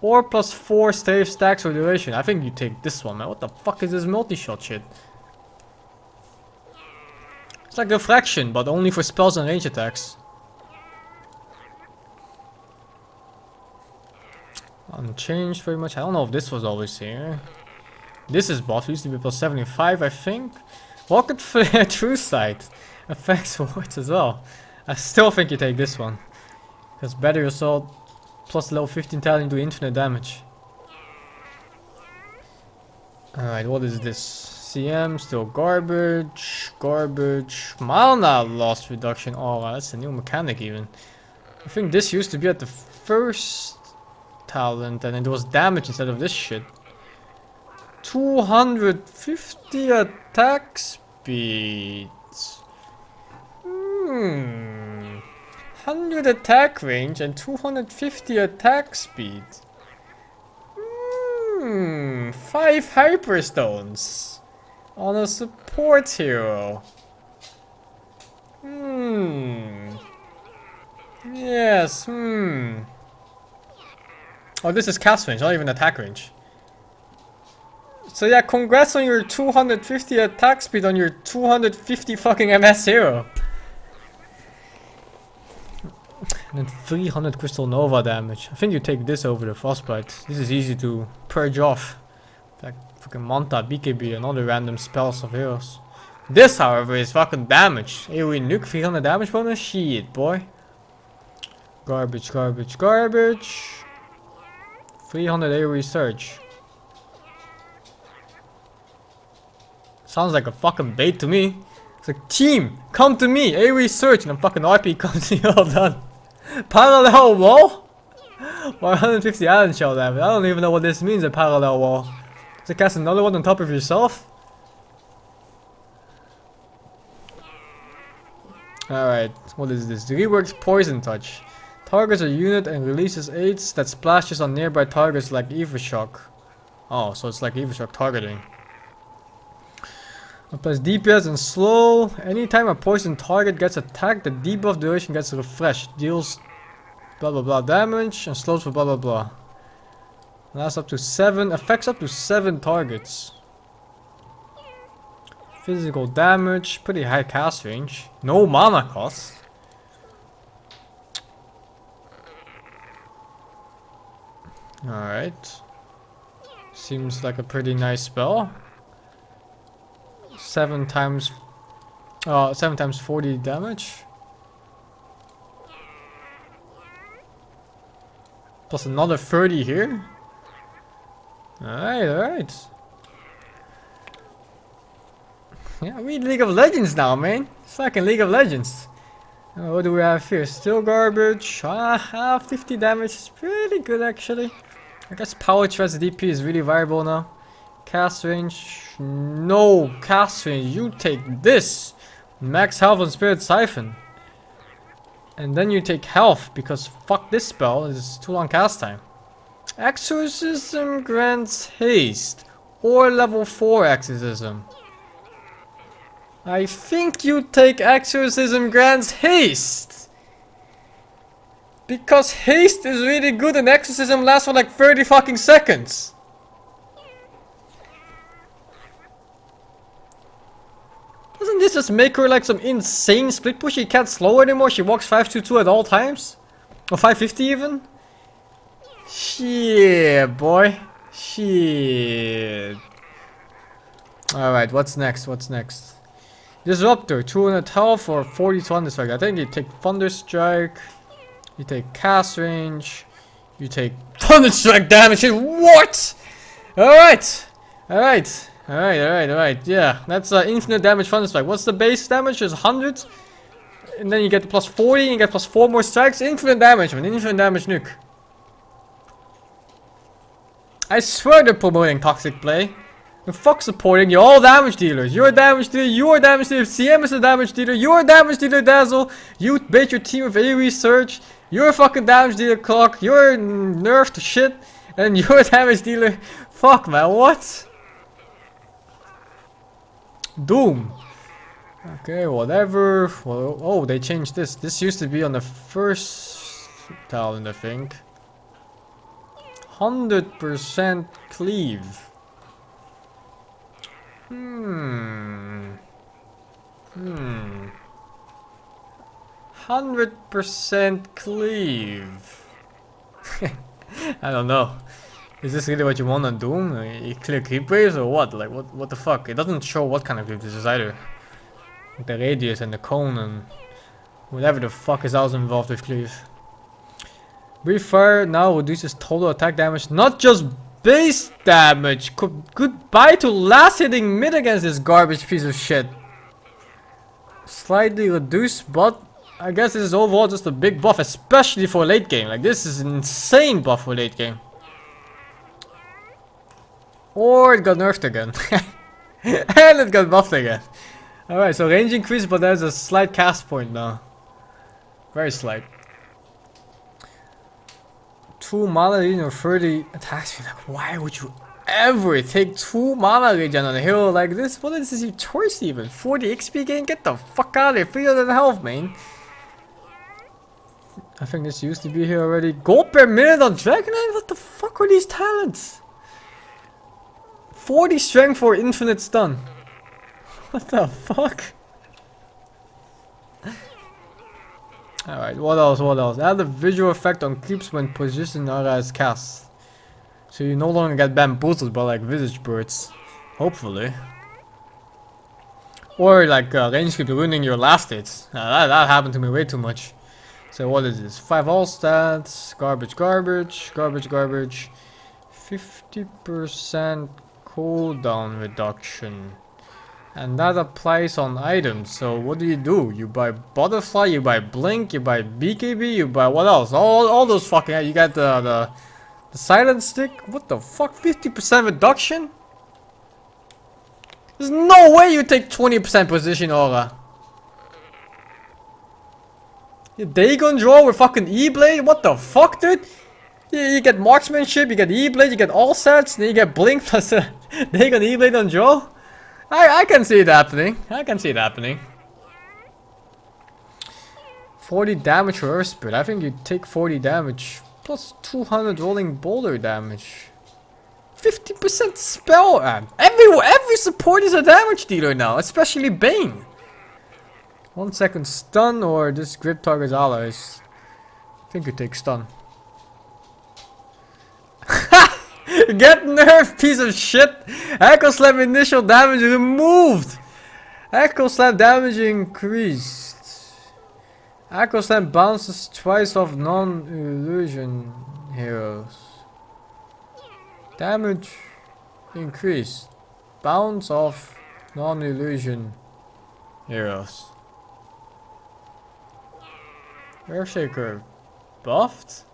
Or plus 4 strafe stacks for duration. I think you take this one, man. What the fuck is this multi-shot shit? It's like refraction, but only for spells and range attacks. Unchanged very much. I don't know if this was always here. This is buff. Used to be plus 75, I think. Rocket Flare True Sight. Affects wards as well. I still think you take this one. Because Better Assault plus level 15 talent do infinite damage. Alright, what is this? CM, still garbage. Mana loss reduction. Oh, wow, that's a new mechanic even. I think this used to be at the first talent and it was damage instead of this shit. 250 attack speed. 100 attack range and 250 attack speed. 5 hyperstones on a support hero. Yes, Oh, this is cast range, not even attack range. So yeah, congrats on your 250 attack speed on your 250 fucking MS hero. And then 300 Crystal Nova damage. I think you take this over the Frostbite. This is easy to purge off. Like fucking Manta, BKB and other random spells of heroes. This, however, is fucking damage. AoE nuke, 300 damage bonus? Shit, boy. Garbage, garbage, garbage. 300 AoE surge. Sounds like a fucking bait to me. It's like, team, come to me, AoE surge, and then fucking RP comes to you, all done. Parallel wall? 150 Iron Shell damage. I don't even know what this means, a parallel wall. So cast another one on top of yourself? Alright, what is this? Reworks Poison Touch. Targets a unit and releases aids that splashes on nearby targets like Evershock. Oh, so it's like Evershock targeting. Applies DPS and slow. Anytime a poison target gets attacked, the debuff duration gets refreshed. Deals blah blah blah damage and slows for blah blah blah. Lasts up to 7. Affects up to 7 targets. Physical damage. Pretty high cast range. No mana cost. Alright. Seems like a pretty nice spell. 7 times 40 damage. Plus another 30 here. Alright, alright. Yeah, we League of Legends now, man. It's like in League of Legends. What do we have here? Still garbage. 50 damage is pretty good actually. I guess Power Trust DP is really viable now. Cast range. No cast range. You take this. Max health on Spirit Siphon. And then you take health because fuck this spell. It's too long cast time. Exorcism grants haste. Or level 4 exorcism. I think you take Exorcism grants haste. Because haste is really good and Exorcism lasts for like 30 fucking seconds. Doesn't this just make her like some insane split push? She can't slow anymore. She walks 522 at all times. Or 550 even. Shit, boy. Shit. Alright, what's next? What's next? Disruptor, 200 health or 40 Thunder Strike. I think you take Thunder Strike. You take cast range. You take Thunder Strike damage. What? Alright. Alright. Alright. Yeah, that's infinite damage Thunder Strike. What's the base damage? Is 100. And then you get the plus 40 and you get plus 4 more strikes. Infinite damage, man. Infinite damage nuke. I swear they're promoting toxic play. And fuck supporting, you're all damage dealers. You're a damage dealer, you're a damage dealer, CM is a damage dealer, you're a damage dealer, Dazzle. You bait your team with AoE Surge. You're a fucking damage dealer, Clock. You're nerfed to shit. And you're a damage dealer. Fuck, man, what? Doom. Okay, whatever. Well, oh, they changed this. This used to be on the first talent, I think. 100% cleave. 100% cleave. I don't know. Is this really what you want on Doom? You clear creep waves or what? Like what the fuck? It doesn't show what kind of creep this is either. Like the radius and the cone and whatever the fuck is also involved with cleave. Brief fire now reduces total attack damage, not just base damage. Goodbye to last hitting mid against this garbage piece of shit. Slightly reduced, but I guess this is overall just a big buff, especially for late game. Like this is an insane buff for late game. Or it got nerfed again. And it got buffed again. Alright, so range increased, but there's a slight cast point now. Very slight. 2 mana regen or 30 attack speed. Like, why would you ever take 2 mana regen on a hero like this? What is this your choice even? 40 XP gain? Get the fuck out of here. 300 health, man. I think this used to be here already. Gold per minute on Dragonite? What the fuck are these talents? 40 strength for infinite stun. What the fuck? Alright, what else, what else? Add a visual effect on creeps when positioned as cast. So you no longer get bamboozled by like visage birds. Hopefully. Or like range creep ruining your last hits. That happened to me way too much. So what is this? 5 all stats, garbage, garbage, garbage, garbage. 50% cooldown reduction. And that applies on items. So what do? You buy butterfly, you buy blink, you buy BKB, you buy what else? All those fucking. You got the silent stick. What the fuck? 50% reduction? There's no way you take 20% position aura. Dagon draw with fucking E-blade? What the fuck, dude? You get marksmanship, you get E-blade, you get all sets, then you get blink plus Dagon E-blade on draw. I can see it happening. I can see it happening. 40 damage for Earth Spirit. I think you take 40 damage plus 200 rolling boulder damage. 50% spell amp. Every support is a damage dealer now, especially Bane. 1 second stun or this grip target's allies. I think you take stun. Get nerfed, piece of shit! Echo Slam initial damage removed! Echo Slam damage increased. Echo Slam bounces twice off non-illusion heroes. Damage increased. Bounce off non-illusion heroes. Earthshaker buffed?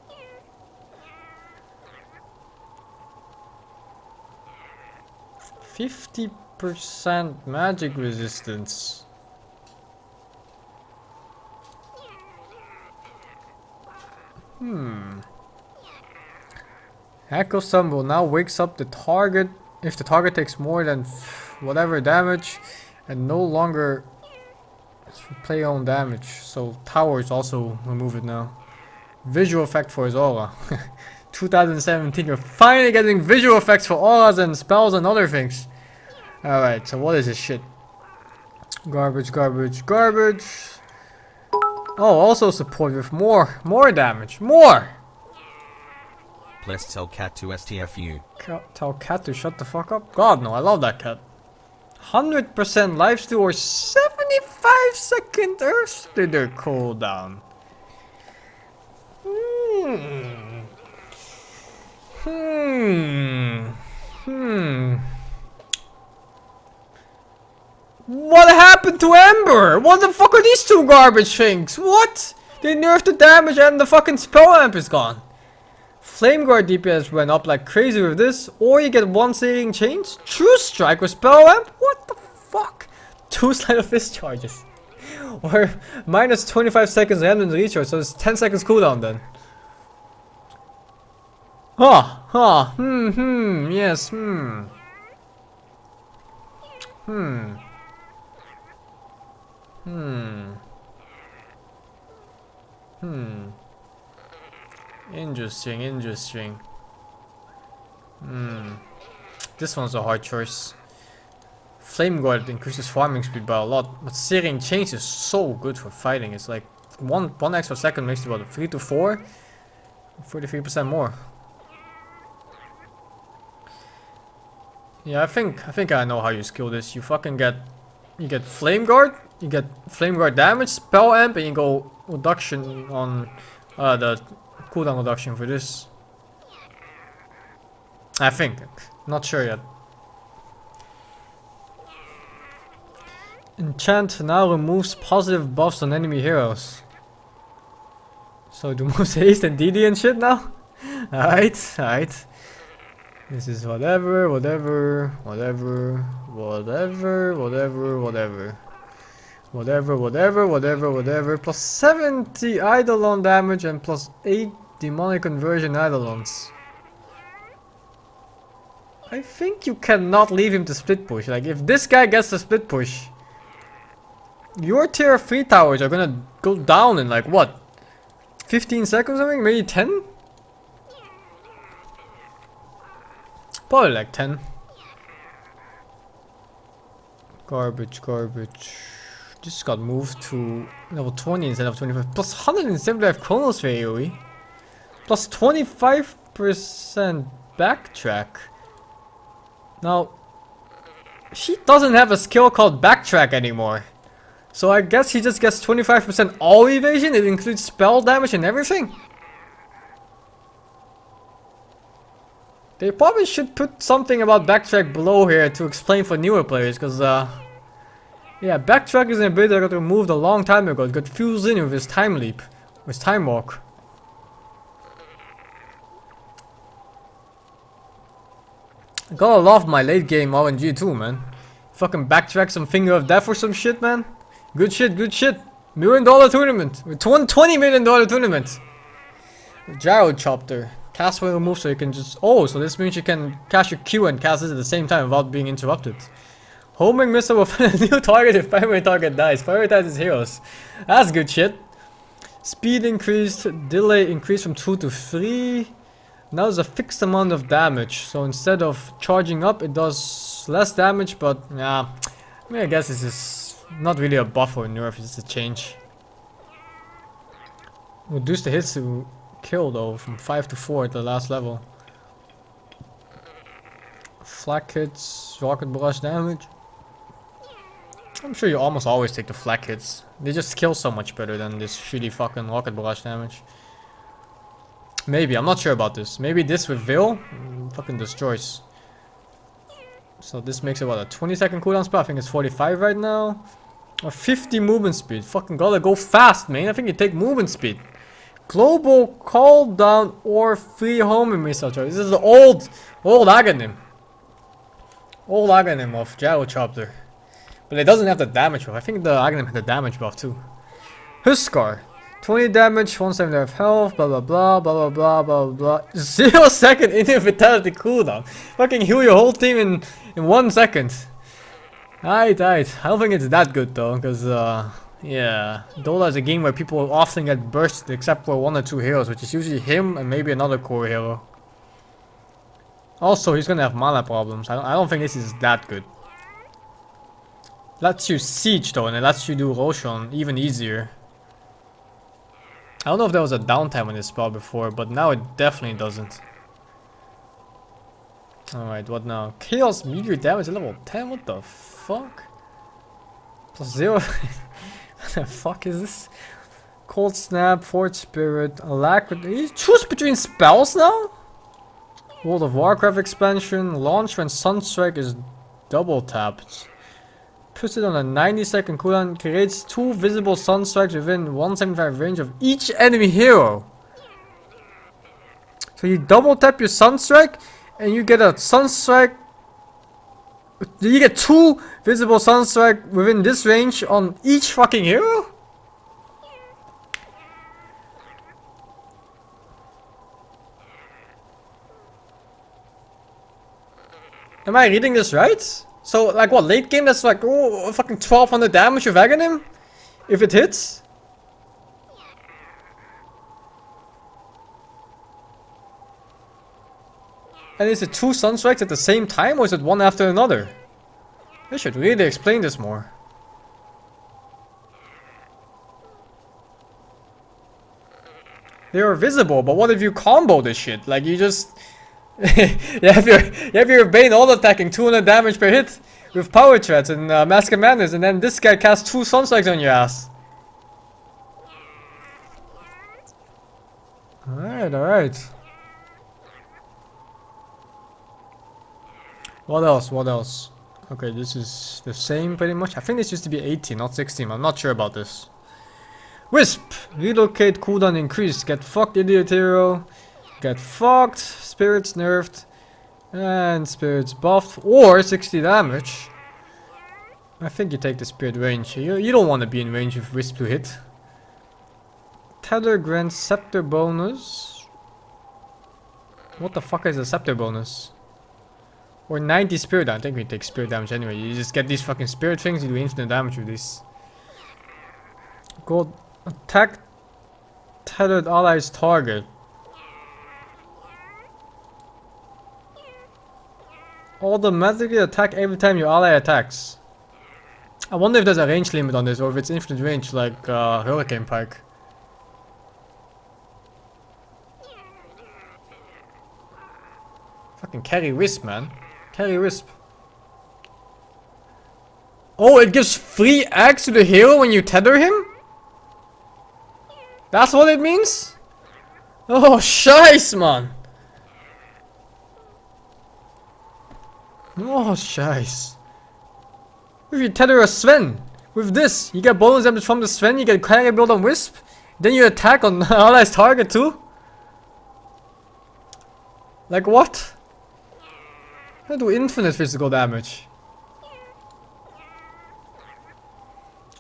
%50 magic resistance. Echo Stun will now wakes up the target if the target takes more than whatever damage and no longer play on damage. So towers also remove it now. Visual effect for his aura. 2017, you're finally getting visual effects for auras and spells and other things. Alright, so what is this shit? Garbage, garbage, garbage. Oh, also support with more damage. More! Please tell cat to STFU. Tell cat to shut the fuck up? God no, I love that cat. 100% lifesteal or 75-second Earth Splitter cooldown. What happened to Ember? What the fuck are these two garbage things? What? They nerfed the damage and the fucking spell amp is gone. Flame Guard DPS went up like crazy with this, or you get 1 saving change. True Strike with spell amp? What the fuck? 2 Sleight of Fist charges. Or minus 25 seconds random recharge, so it's 10 seconds cooldown then. Yes, Interesting. This one's a hard choice. Flame Guard increases farming speed by a lot, but Searing Chains is so good for fighting. It's like one extra second makes it about 3 to 4, 43% more. Yeah, I think I know how you skill this. You fucking get Flame Guard, you get Flame Guard damage, spell amp, and you go reduction on the cooldown reduction for this. I think. Not sure yet. Enchant now removes positive buffs on enemy heroes. So do moves haste and DD and shit now? Alright. This is whatever, whatever, whatever, whatever, whatever, whatever. Whatever, whatever, whatever, whatever. Plus 70 Eidolon damage and plus 8 demonic conversion Eidolons. I think you cannot leave him to split push. Like, if this guy gets the split push, your tier 3 towers are gonna go down in like what? 15 seconds or something? Maybe 10? Probably like 10. Garbage, garbage. Just got moved to level 20 instead of 25. Plus 175 Chronos for AoE. Plus 25% backtrack. Now, she doesn't have a skill called backtrack anymore. So I guess he just gets 25% all evasion. It includes spell damage and everything. They probably should put something about backtrack below here to explain for newer players, because yeah, backtrack is an ability that got removed a long time ago. It got fused in with his time leap, with time walk. I gotta love my late game RNG too, man. Fucking backtrack some finger of death or some shit, man. Good shit, good shit. $1 million tournament. $20 million tournament. Gyro Chopper. Cast when removed so you can just... Oh, so this means you can cast your Q and cast it at the same time without being interrupted. Homing missile will find a new target if primary target dies. Prioritize his heroes. That's good shit. Speed increased. Delay increased from 2 to 3. Now there's a fixed amount of damage. So instead of charging up, it does less damage. But yeah, I mean, I guess this is not really a buff or a nerf. It's just a change. Reduce the hits to kill though from 5 to 4 at the last level. Flak hits, rocket brush damage. I'm sure you almost always take the flak hits. They just kill so much better than this shitty fucking rocket brush damage. Maybe, I'm not sure about this. Maybe this with Veil fucking destroys. So this makes it what, a 20-second cooldown spell? I think it's 45 right now. Or 50 movement speed. Fucking gotta go fast, man. I think you take movement speed. Global cooldown or free homing missile charge. This is the old aghanim. Old aghanim of Gyro Chopper. But it doesn't have the damage buff. I think the aghanim had the damage buff too. Huskar. 20 damage, 175 health, blah blah blah, blah blah blah blah blah. 0 second inner vitality cooldown. Fucking heal your whole team in 1 second. Aight. I don't think it's that good though, because yeah, Dota is a game where people often get bursted except for 1 or 2 heroes, which is usually him and maybe another core hero. Also, he's gonna have mana problems. I don't think this is that good. Lets you siege though, and it lets you do Roshan even easier. I don't know if there was a downtime on this spell before, but now it definitely doesn't. Alright, what now? Chaos meteor damage at level 10? What the fuck? Plus 0. What the fuck is this? Cold Snap, Forge Spirit, Alacrity. You choose between spells now? World of Warcraft expansion. Launch when Sunstrike is double tapped. Puts it on a 90-second cooldown. Creates 2 visible Sunstrikes within 175 range of each enemy hero. So you double tap your Sunstrike and you get a Sunstrike. You get 2 visible Sunstrike within this range on each fucking hero? Am I reading this right? So like what, late game that's like, oh, fucking 1200 damage with Aghanim? If it hits? And is it 2 Sunstrikes at the same time or is it one after another? They should really explain this more. They are visible, but what if you combo this shit? Like you just... you have your Bane all attacking 200 damage per hit with Power Threats and Mask of Madness, and then this guy casts 2 Sunstrikes on your ass. Alright. What else? Okay, this is the same pretty much. I think this used to be 18, not 16. I'm not sure about this. Wisp! Relocate cooldown increased. Get fucked, idiot hero. Get fucked. Spirits nerfed. And spirit's buffed, or 60 damage. I think you take the spirit range. You don't want to be in range with Wisp to hit. Tether grants scepter bonus. What the fuck is a scepter bonus? Or 90 spirit damage. I think we take spirit damage anyway. You just get these fucking spirit things, you do infinite damage with these. Gold attack tethered allies target. Automatically attack every time your ally attacks. I wonder if there's a range limit on this or if it's infinite range like Hurricane Pike. Fucking carry Wisp, man. Carry Wisp. Oh, it gives free axe to the hero when you tether him? That's what it means? Oh, scheiß, man. Oh, scheiß. If you tether a Sven, with this, you get bonus damage from the Sven, you get carry build on Wisp, then you attack on allies target too? Like what? I do infinite physical damage.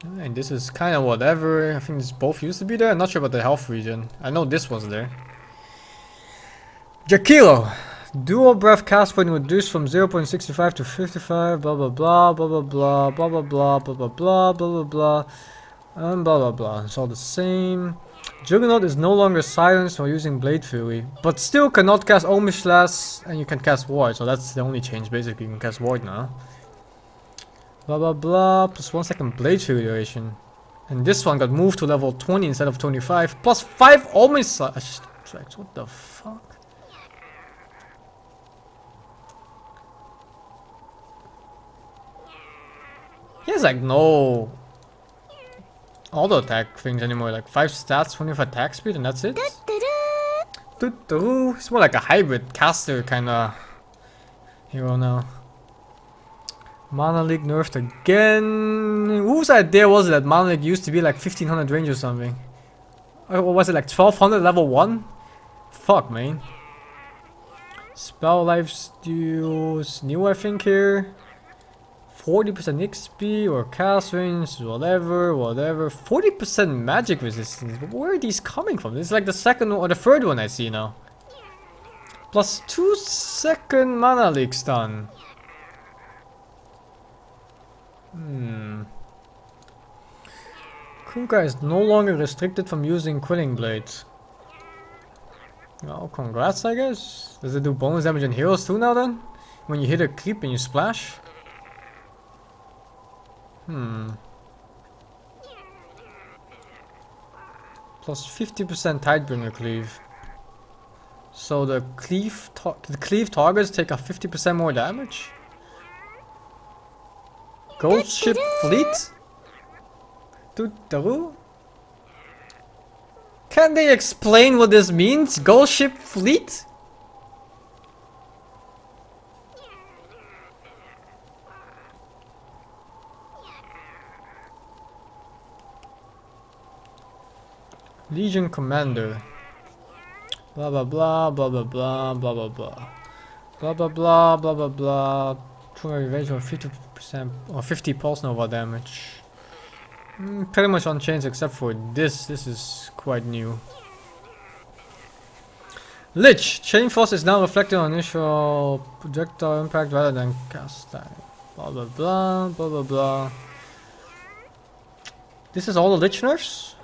And this is kind of whatever. I think this both used to be there. I'm not sure about the health region. I know this was there. Jakilo. Dual breath cast point reduced from 0.65 to 55. Blah blah blah blah blah blah blah blah blah blah blah blah blah blah blah and blah blah blah. It's all the same. Juggernaut is no longer silenced while using Blade Fury, but still cannot cast Omish and you can cast Ward. So that's the only change. Basically, you can cast Ward now. Blah blah blah. Plus 1 second Blade Fury duration, and this one got moved to level 20 instead of 25. Plus 5 Omish strikes. What the fuck? He has like no auto attack things anymore, like 5 stats, 25 attack speed, and that's it. It's more like a hybrid caster kinda hero now. Mana League nerfed again. Whose idea was it that Mana League used to be like 1500 range or something? Or was it like 1200 level 1? Fuck, man. Spell life steals new, I think, here. 40% XP or cast range, whatever. 40% magic resistance. Where are these coming from? This is like the second or the third one I see now. Plus 2 second mana leak stun. Kunkka is no longer restricted from using Quilling Blade. Well, congrats, I guess. Does it do bonus damage on heroes too now then? When you hit a creep and you splash? Plus 50% Tidebringer cleave. So the cleave targets take a 50% more damage? Ghost ship fleet? Tutaru? Can they explain what this means? Ghost ship fleet? Legion Commander. Blah blah blah blah blah blah blah blah blah blah blah blah blah blah blah. True revenge of 50% or 50 pulse nova damage. Pretty much unchanged except for this. This is quite new. Lich. Chain Force is now reflected on initial projectile impact rather than cast time. Blah blah blah blah blah blah. This is all the Lich nerfs?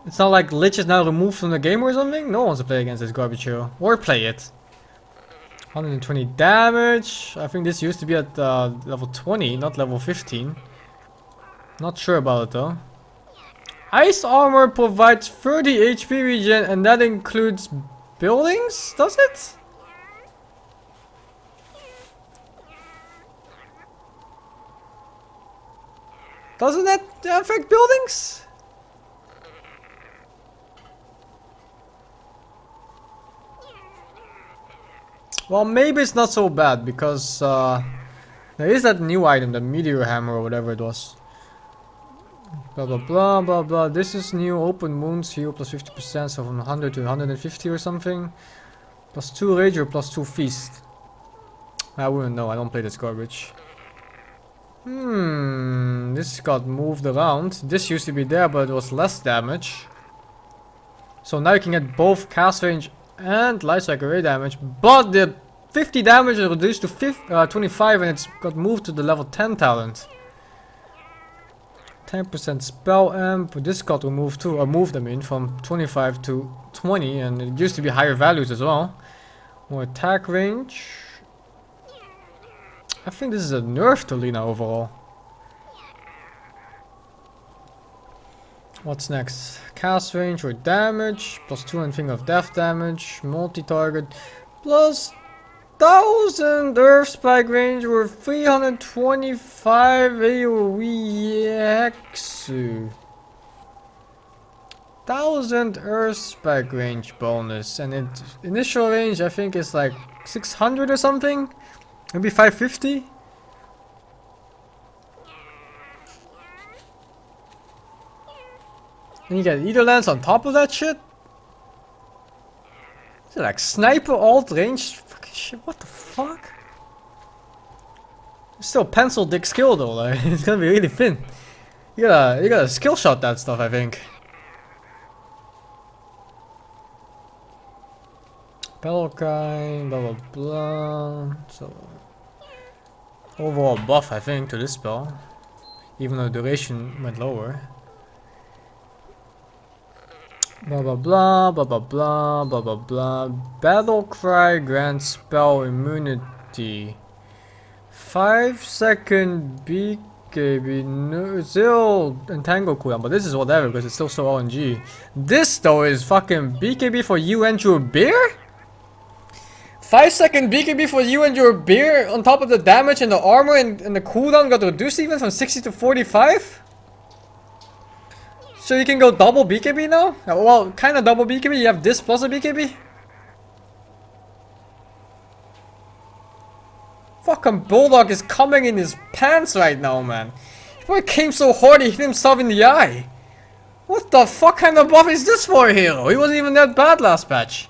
It's not like Lich is now removed from the game or something? No one wants to play against this garbage hero. Or play it. 120 damage. I think this used to be at level 20, not level 15. Not sure about it though. Ice armor provides 30 HP regen and that includes buildings? Does it? Doesn't that affect buildings? Well, maybe it's not so bad because there is that new item, the meteor hammer or whatever it was. Blah blah blah blah blah. This is new. Open wounds heal plus 50%, so from 100 to 150 or something. +2 rage or +2 feast? I wouldn't know, I don't play this garbage. This got moved around. This used to be there, but it was less damage. So now you can get both cast range and light cycle ray damage, but the 50 damage is reduced to 25 and it's got moved to the level 10 talent. 10% spell amp, this got removed too, or moved I mean, from 25 to 20, and it used to be higher values as well. More attack range. I think this is a nerf to Lina overall. What's next? Cast range or damage, +2 and Finger of Death damage, multi-target, +1000 Earth Spike range or 325 AoE Hexu. 1000 Earth Spike range bonus, and its initial range I think is like 600 or something, maybe 550. And you get either lance on top of that shit? Is it like sniper alt range? Fucking shit, what the fuck? It's still pencil dick skill though, like it's gonna be really thin. You gotta skill shot that stuff, I think. Battle cry, blah blah blah. So overall buff I think to this spell. Even though duration went lower. Blah blah blah blah blah blah blah blah blah. Battle cry grants spell immunity. 5-second BKB, no, zero entangle cooldown, but this is whatever because it's still so RNG. This though is fucking BKB for you and your beer? 5-second BKB for you and your beer on top of the damage and the armor, and the cooldown got reduced even from 60 to 45? So you can go double BKB now? Well, kind of double BKB. You have this plus a BKB? Fucking Bulldog is coming in his pants right now, man. This boy came so hard he hit himself in the eye. What the fuck kind of buff is this for a hero? He wasn't even that bad last patch.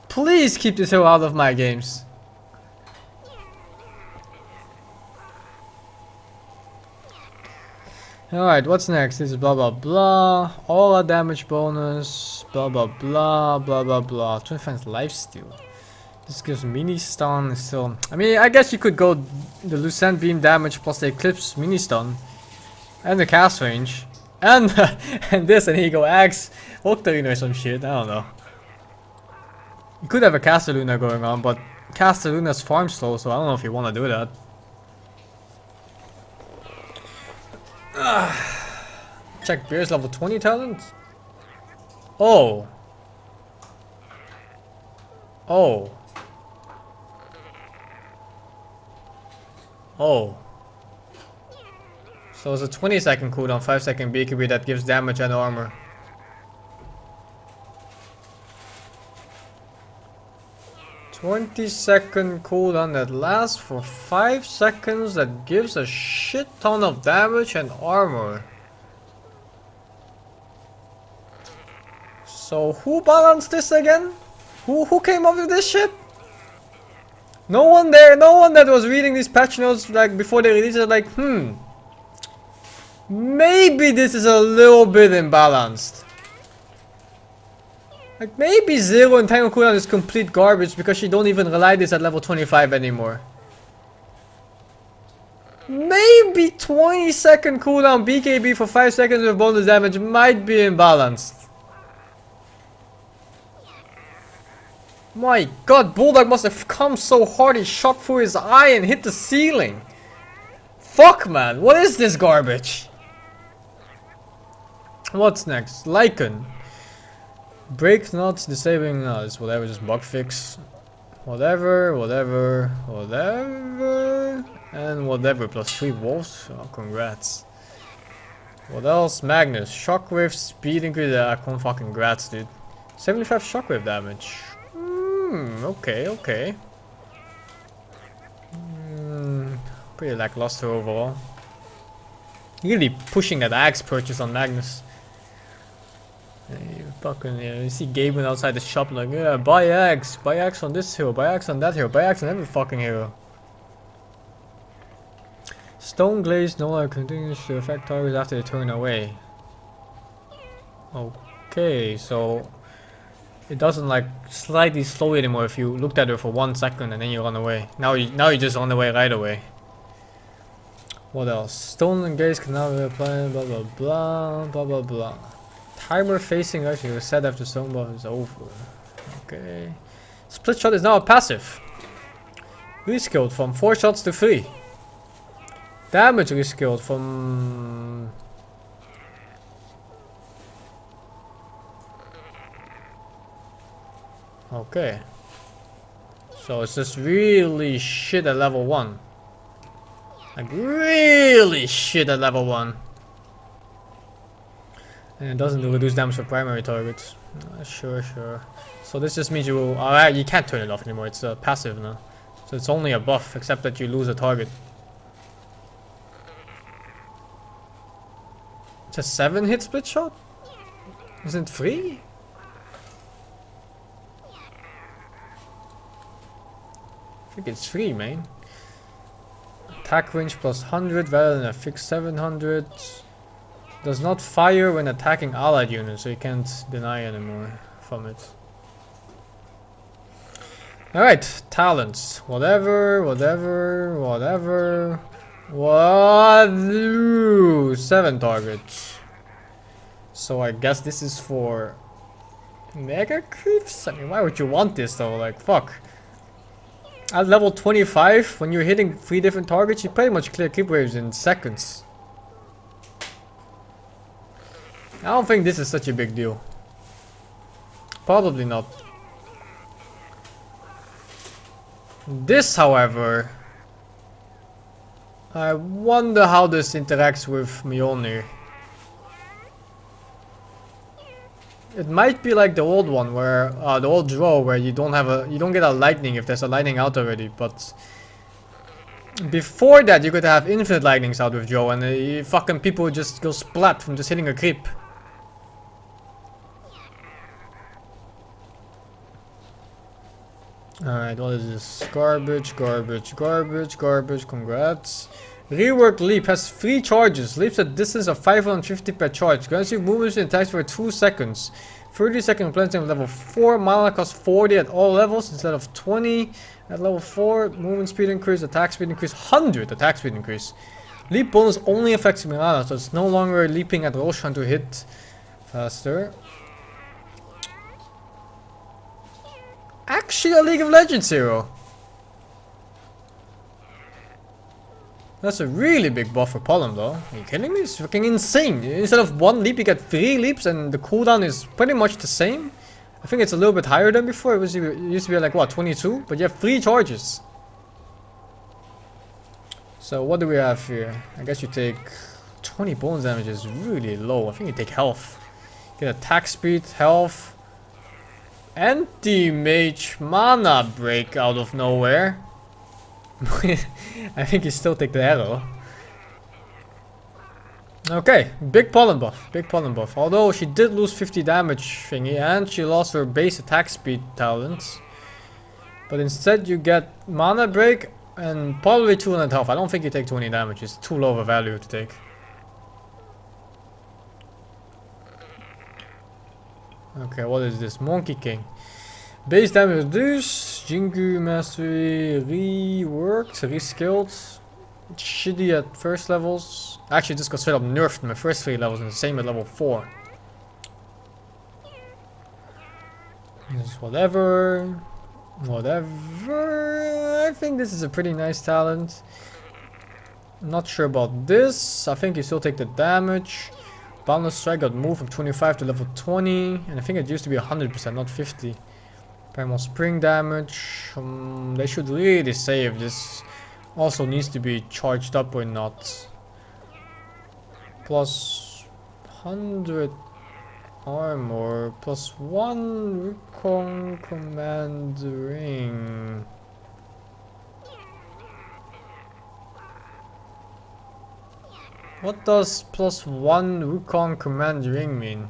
Please keep this hero out of my games. Alright, what's next? This is blah blah blah. All our damage bonus. Blah blah blah blah blah blah. 25 lifesteal. This gives mini stun still. I mean, I guess you could go the Lucent beam damage plus the Eclipse mini stun. And the cast range. And and this, and here you go Axe Octarina or some shit. I don't know. You could have a Castelluna going on, but Castelluna's farm slow, so I don't know if you want to do that. Check Beer's level 20 talent. Oh. Oh. Oh. So it's a 20-second cooldown, 5-second BKB that gives damage and armor. "20-second cooldown that lasts for 5 seconds that gives a shit ton of damage and armor." So who balanced this again? Who came up with this shit? No one that was reading these patch notes like before they released it like, maybe this is a little bit imbalanced. Like maybe zero entangle cooldown is complete garbage because you don't even rely this at level 25 anymore. Maybe 20-second cooldown BKB for 5 seconds with bonus damage might be imbalanced. My god, Bulldog must have come so hard he shot through his eye and hit the ceiling. Fuck man, what is this garbage? What's next? Lycan. Break nuts, disabling nuts, whatever, just bug fix. Whatever, and whatever, plus 3 wolves. Oh, congrats. What else? Magnus, shockwave, speed increase. Fucking congrats, dude. 75 shockwave damage. Okay. Pretty lackluster overall. Really pushing that axe purchase on Magnus. Fucking yeah, you see Gaben outside the shop like, yeah, buy eggs on this hero, buy eggs on that hero, buy eggs on every fucking hero. Stone glaze no longer continues to affect targets after they turn away. Okay, so it doesn't like slightly slow you anymore if you looked at her for 1 second and then you run away. Now you just run away right away. What else? Stone and glaze can now be applied, blah blah blah, blah blah blah. Timer facing actually reset after stone buff is over. Okay. Split shot is now a passive. Reskilled from 4 shots to 3. Damage reskilled from... Okay. So it's just really shit at level 1. Like really shit at level 1. And it doesn't do reduce damage for primary targets. Sure. So this just means you can't turn it off anymore. It's a passive now. So it's only a buff, except that you lose a target. It's a 7 hit split shot? Isn't it free? I think it's free, man. Attack range plus 100 rather than a fixed 700. Does not fire when attacking allied units, so you can't deny anymore from it. Alright, talents. Whatever. 7 targets. So I guess this is for mega creeps? I mean, why would you want this though? Like, fuck. At level 25, when you're hitting 3 different targets, you pretty much clear creep waves in seconds. I don't think this is such a big deal. Probably not. This, however, I wonder how this interacts with Mjolnir. It might be like the old one, where the old draw, where you don't get a lightning if there's a lightning out already. But before that, you could have infinite lightnings out with Joe, and fucking people would just go splat from just hitting a creep. Alright, what is this? Garbage. Congrats. Rework leap has 3 charges. Leaps at distance of 550 per charge. Grants you movement speed and attacks for 2 seconds. 30-second replenishing at level 4. Mana costs 40 at all levels instead of 20 at level 4. Movement speed increase, attack speed increase, 100 attack speed increase. Leap bonus only affects Mirana, so it's no longer leaping at Roshan to hit faster. Actually a League of Legends hero. That's a really big buff for Pollen though. Are you kidding me? It's fucking insane. Instead of 1 leap you get 3 leaps and the cooldown is pretty much the same. I think it's a little bit higher than before. It used to be like what, 22? But you have 3 charges. So what do we have here? I guess you take 20 bonus damage is really low. I think you take health. Get attack speed, health. Anti-mage mana break out of nowhere. I think you still take the arrow. Okay, big pollen buff. Although she did lose 50 damage thingy and she lost her base attack speed talents. But instead you get mana break and probably 200 health. I don't think you take 20 damage, it's too low of a value to take. Okay, what is this? Monkey King. Base damage reduced. Jingu mastery reworked, reskilled. It's shitty at first levels. Actually, this got straight up nerfed in my first 3 levels and the same at level 4. This is whatever. I think this is a pretty nice talent. I'm not sure about this. I think you still take the damage. Boundless Strike got moved from 25 to level 20, and I think it used to be 100%, not 50. Primal Spring damage. They should really say if this also needs to be charged up or not. Plus 100 armor, plus 1 recon command ring. What does plus 1 Wukong command ring mean?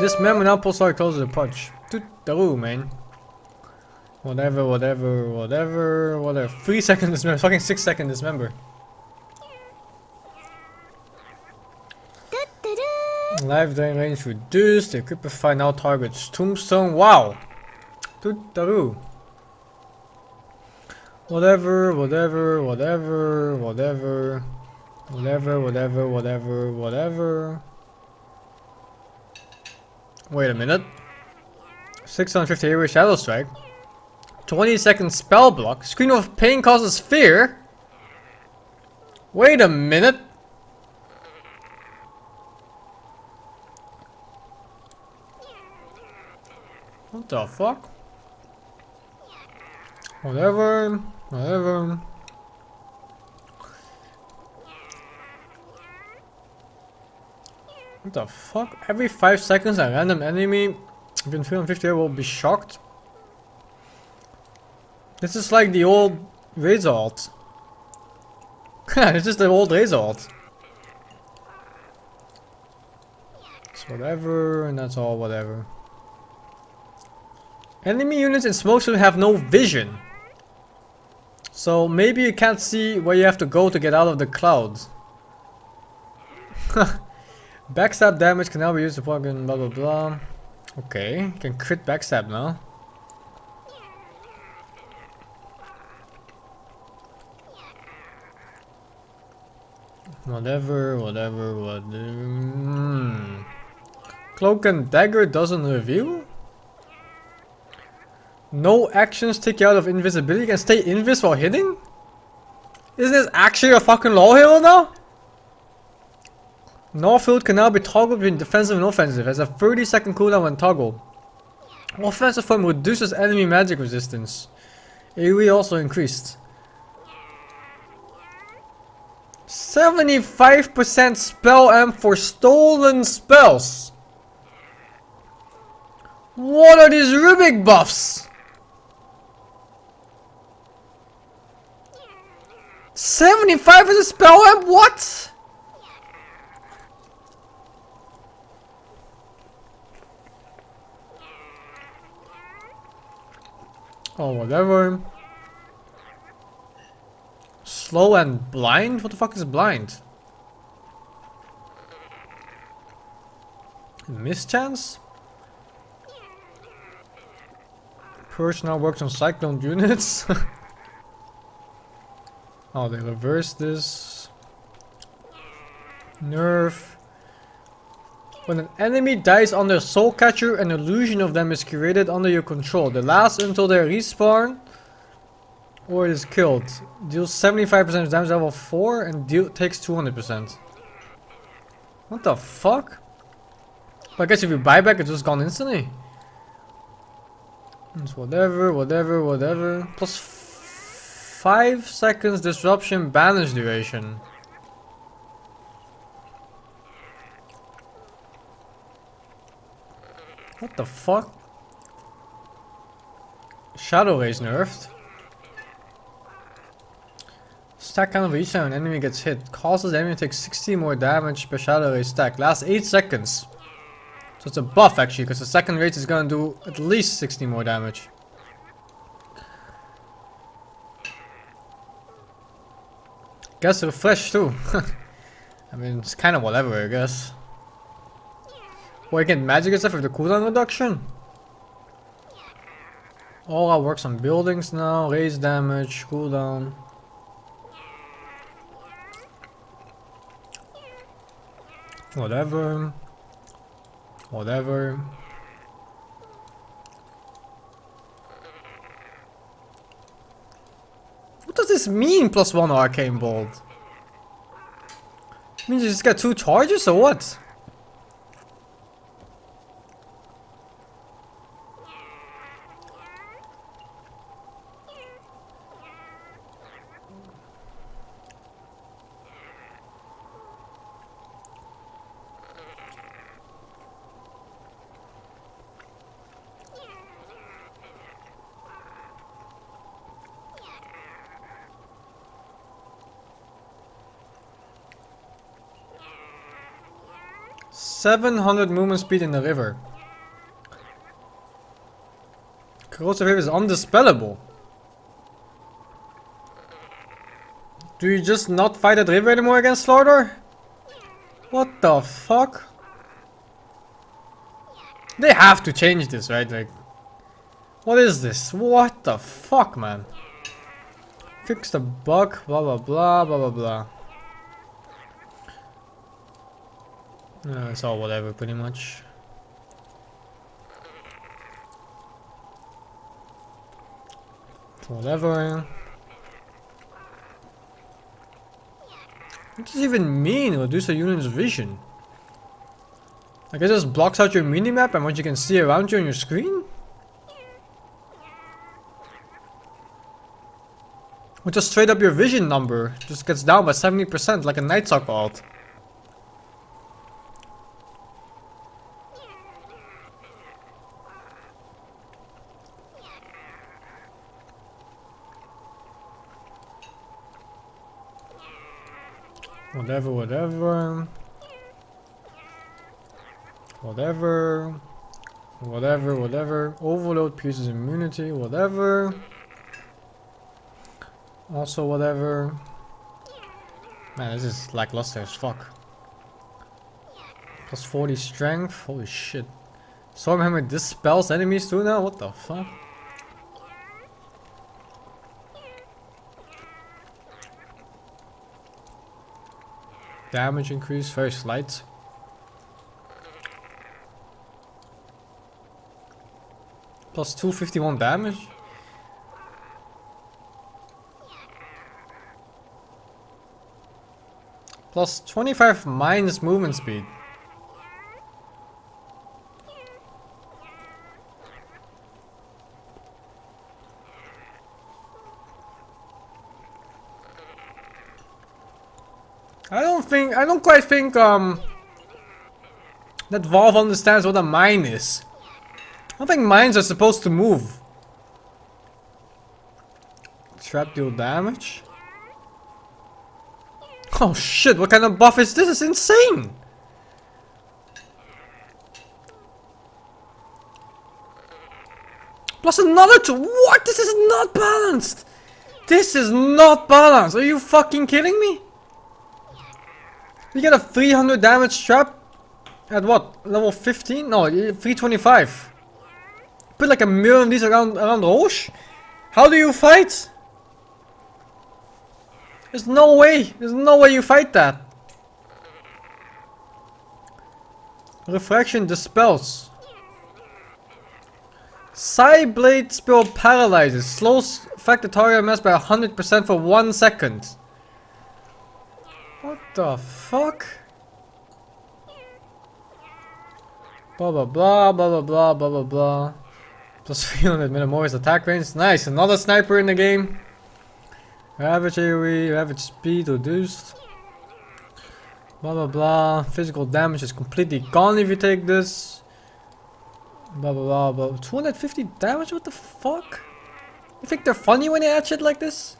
Dismember now, pull start closer to the punch. Toot the roo, man. Whatever, whatever, whatever, whatever. 3 seconds dismember, fucking 6 second dismember. Life drain range reduced. The Equipify now targets Tombstone. Wow! Toot the roo. Whatever, whatever, whatever, whatever. Whatever, whatever, whatever, whatever. Wait a minute. 650 area Shadow Strike. 20-second spell block. Screen of Pain causes fear. Wait a minute. What the fuck? Whatever. Whatever. What the fuck? Every 5 seconds a random enemy within 350 will be shocked. This is like the old Razor alt. This is the old Razor alt. It's whatever, and that's all whatever. Enemy units in smoke should have no vision. So maybe you can't see where you have to go to get out of the clouds. Backstab damage can now be used to plug in blah blah blah. Okay, can crit backstab now. Whatever, whatever, whatever. Cloak and dagger doesn't reveal? No actions take you out of invisibility. You can stay invis while hitting? Isn't this actually a fucking low hero now? Northfield can now be toggled between defensive and offensive. Has a 30-second cooldown when toggled. Offensive form reduces enemy magic resistance. AoE also increased. 75% spell amp for stolen spells. What are these Rubik buffs? 75% spell amp? What? Oh, whatever. Slow and blind? What the fuck is blind? Mischance? Purge now works on cyclone units. Oh, they reversed this. Nerf. When an enemy dies under Soul Catcher, an illusion of them is created under your control. They last until they respawn or it is killed. Deals 75% of damage level 4 and takes 200%. What the fuck? Well, I guess if you buy back, it's just gone instantly. It's whatever, whatever, whatever. Plus 5 seconds disruption banish duration. What the fuck? Shadow Rays nerfed. Stack count of each time an enemy gets hit. Causes the enemy to take 60 more damage per Shadow Ray stack. Lasts 8 seconds. So it's a buff actually, because the second rate is gonna do at least 60 more damage. Guess refresh too. I mean, it's kind of whatever, I guess. Well, you get magic and stuff with the cooldown reduction. All our works on buildings now. Raise damage, cooldown. Whatever. Whatever. What does this mean, +1 arcane bolt? It means you just got 2 charges or what? .700 movement speed in the river. Corrosive Haze is undispellable. Do you just not fight at river anymore against Slaughter? What the fuck? They have to change this, right? Like, what is this? What the fuck, man? Fix the bug, blah blah blah blah blah blah. It's all whatever, pretty much. Whatever. What does it even mean? Reduce a unit's vision? I guess it just blocks out your minimap and what you can see around you on your screen? Or just straight up your vision number just gets down by 70% like a Night Stalker alt. Whatever, whatever. Whatever. Whatever, whatever. Overload pierces immunity, whatever. Also whatever. Man, this is lackluster as fuck. Plus 40 strength, holy shit. Stormhammer dispels enemies too now? What the fuck? Damage increase, very slight. Plus 251 damage. Plus 25 minus movement speed. I don't quite think that Valve understands what a mine is. I don't think mines are supposed to move. Trap deal damage. Oh shit, what kind of buff is this? It's insane! Plus another two. What? This is not balanced! This is not balanced! Are you fucking kidding me? You get a 300 damage trap at what? Level 15? No, 325. Put like a million of these around Roche? How do you fight? There's no way. There's no way you fight that. Refraction dispels. Side blade spill paralyzes. Slows affect the target mass by 100% for 1 second. What the fuck? Blah blah blah blah blah blah blah blah blah. Plus 300 Metamorphosis attack range. Nice, another sniper in the game. Average AoE, average speed reduced. Blah blah blah. Physical damage is completely gone if you take this. Blah blah blah blah. 250 damage? What the fuck? You think they're funny when they add shit like this?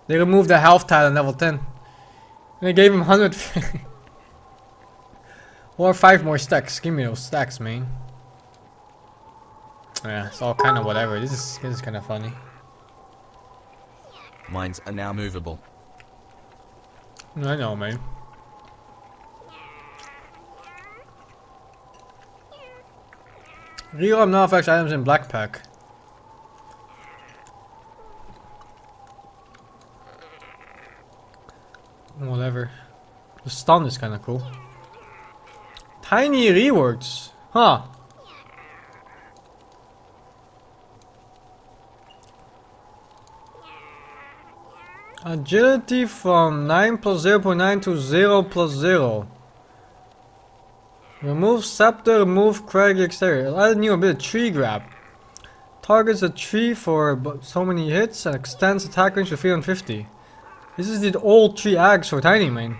They removed the health tile on level 10. And they gave him 100. Or 5 more stacks. Give me those stacks, man. Yeah, it's all kind of whatever. This is kind of funny. Mines are now movable. I know, man. Rearm now affects items in Black Pack. Whatever. The stun is kind of cool. Tiny reworks. Huh. Agility from 9 plus 0.9 to 0 plus 0. Remove scepter, remove craggy exterior. I added new ability, tree grab. Targets a tree for so many hits and extends attack range to 350. This is the old tree axe for tiny, man.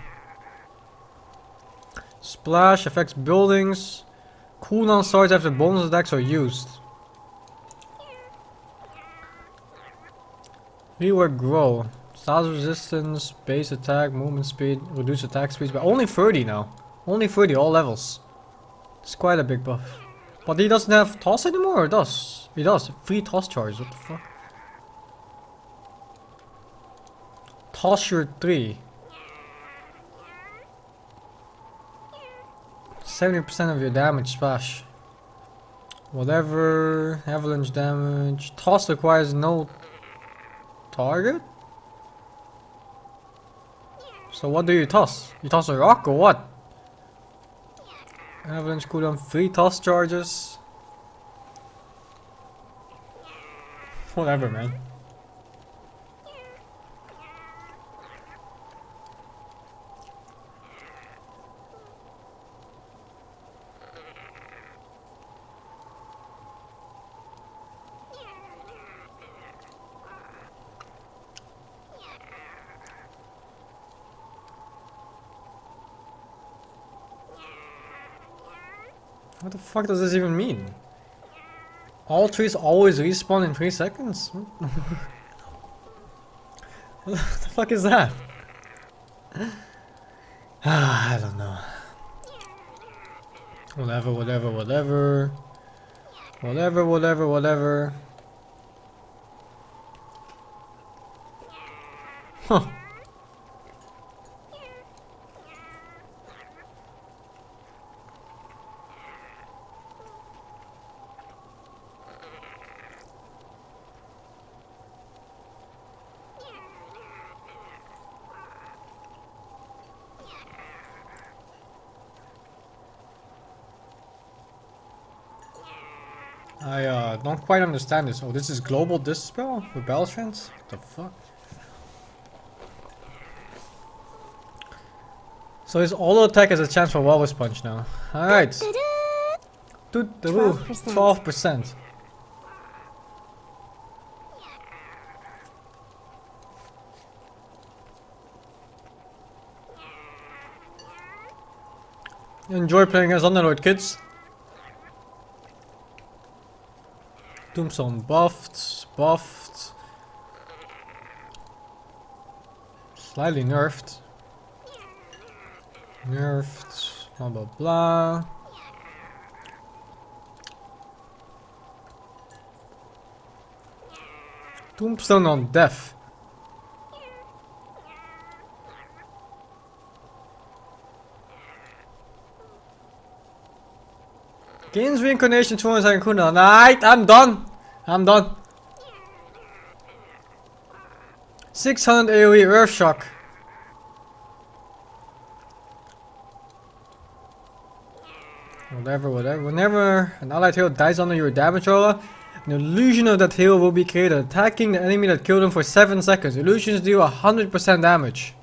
Splash affects buildings. Cooldown starts after bonus attacks are used. Rework grow. Styles resistance, base attack, movement speed, reduce attack speed by only 30 now. Only 30, all levels. It's quite a big buff. But he doesn't have toss anymore, or does? He does. 3 toss charges, what the fuck? Toss your 3. 70% of your damage splash. Whatever. Avalanche damage. Toss requires no target? So what do you toss? You toss a rock or what? Avalanche cooldown 3 toss charges. Whatever, man. What the fuck does this even mean? All trees always respawn in 3 seconds? What the fuck is that? I don't know. Whatever. Whatever. Huh. I don't quite understand this. Oh, this is global dispel with battle trance? What the fuck? So his auto attack has a chance for Walrus Punch now. Alright. 12%. Enjoy playing as Underlord, kids. Tombstone buffed. Slightly nerfed. Blah blah blah. Tombstone on death. Gains reincarnation 200 second cooldown. Alright, I'm done. 600 AoE Earth Shock. Whatever. Whenever an allied hero dies under your damage aura, an illusion of that hero will be created, attacking the enemy that killed him for 7 seconds. Illusions deal 100% damage.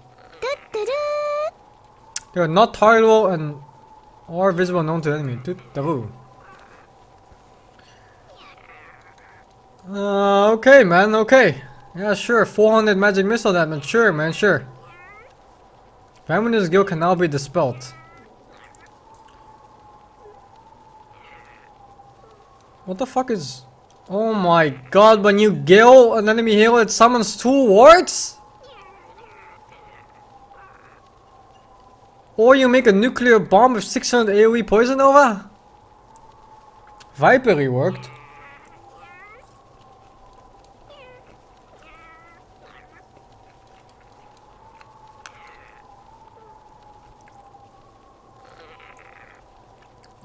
They are not targetable and or visible known to the enemy. Okay, man, okay. Yeah, sure. 400 magic missile damage. Sure, man, sure. Feminist guild can now be dispelled. What the fuck is... Oh my god, when you kill an enemy hero, it summons 2 wards? Or you make a nuclear bomb with 600 AoE poison nova? Viper reworked.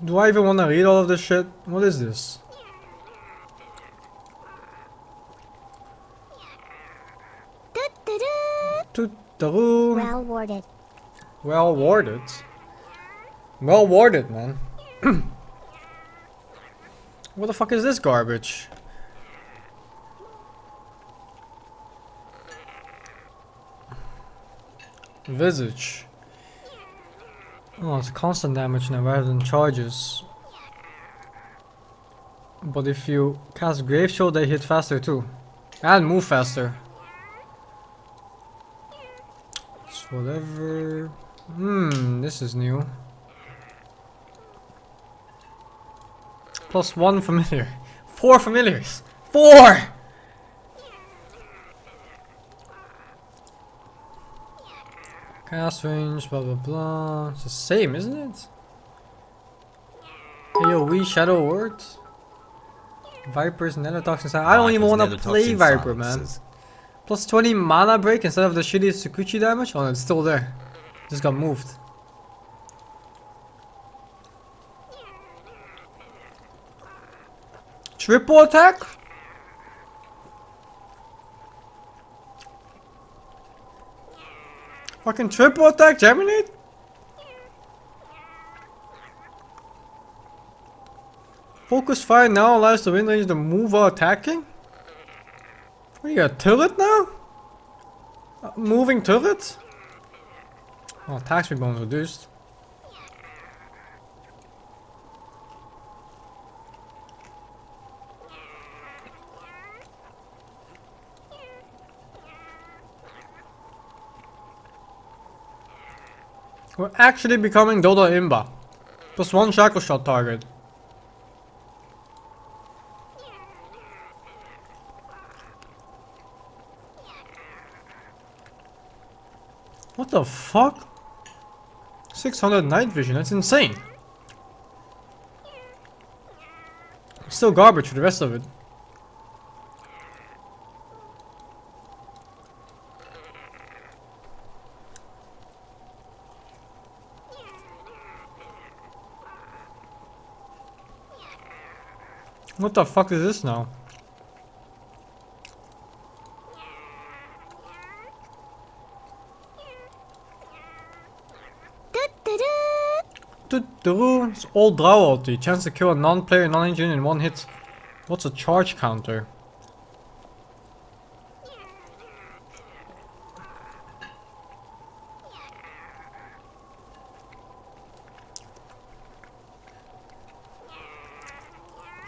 Do I even want to read all of this shit? What is this? Well warded. Well warded. Well warded, man. What the fuck is this garbage? Visage. Oh, it's constant damage now rather than charges. But if you cast Grave Shield, they hit faster too. And move faster. It's whatever. This is new. +1 familiar. 4 familiars. 4! Cast range, blah blah blah. It's the same, isn't it? AoE Shadow Word. Vipers, Nethertoxin. I don't even want to play Viper, man. Plus 20 mana break instead of the shitty Tsukuchi damage? Oh, it's still there. Just got moved. Triple attack? Fucking triple attack, Germinate? Focus fire now allows the wind range to move while attacking? What, you got a turret now? Moving turret? Oh, attack speed bonus reduced. We're actually becoming Dota Imba. Plus 1 shackle shot target. What the fuck? 600 night vision, that's insane. Still garbage for the rest of it. What the fuck is this now? It's all draw ulti. Chance to kill a non-player non-engine in one hit. What's a charge counter?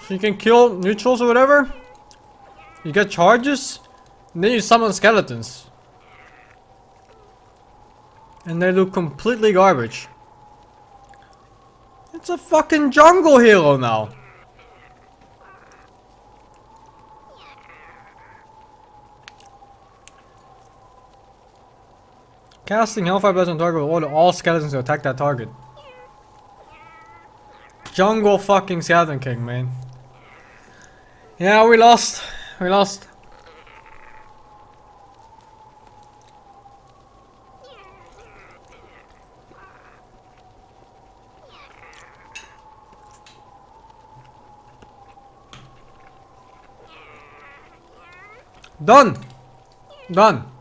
So you can kill neutrals or whatever. You get charges, and then you summon skeletons. And they look completely garbage. It's a fucking jungle hero now. Casting Hellfire Blast on target will order all skeletons to attack that target. Jungle fucking Skeleton King, man. Yeah, we lost. We lost. Done! Done.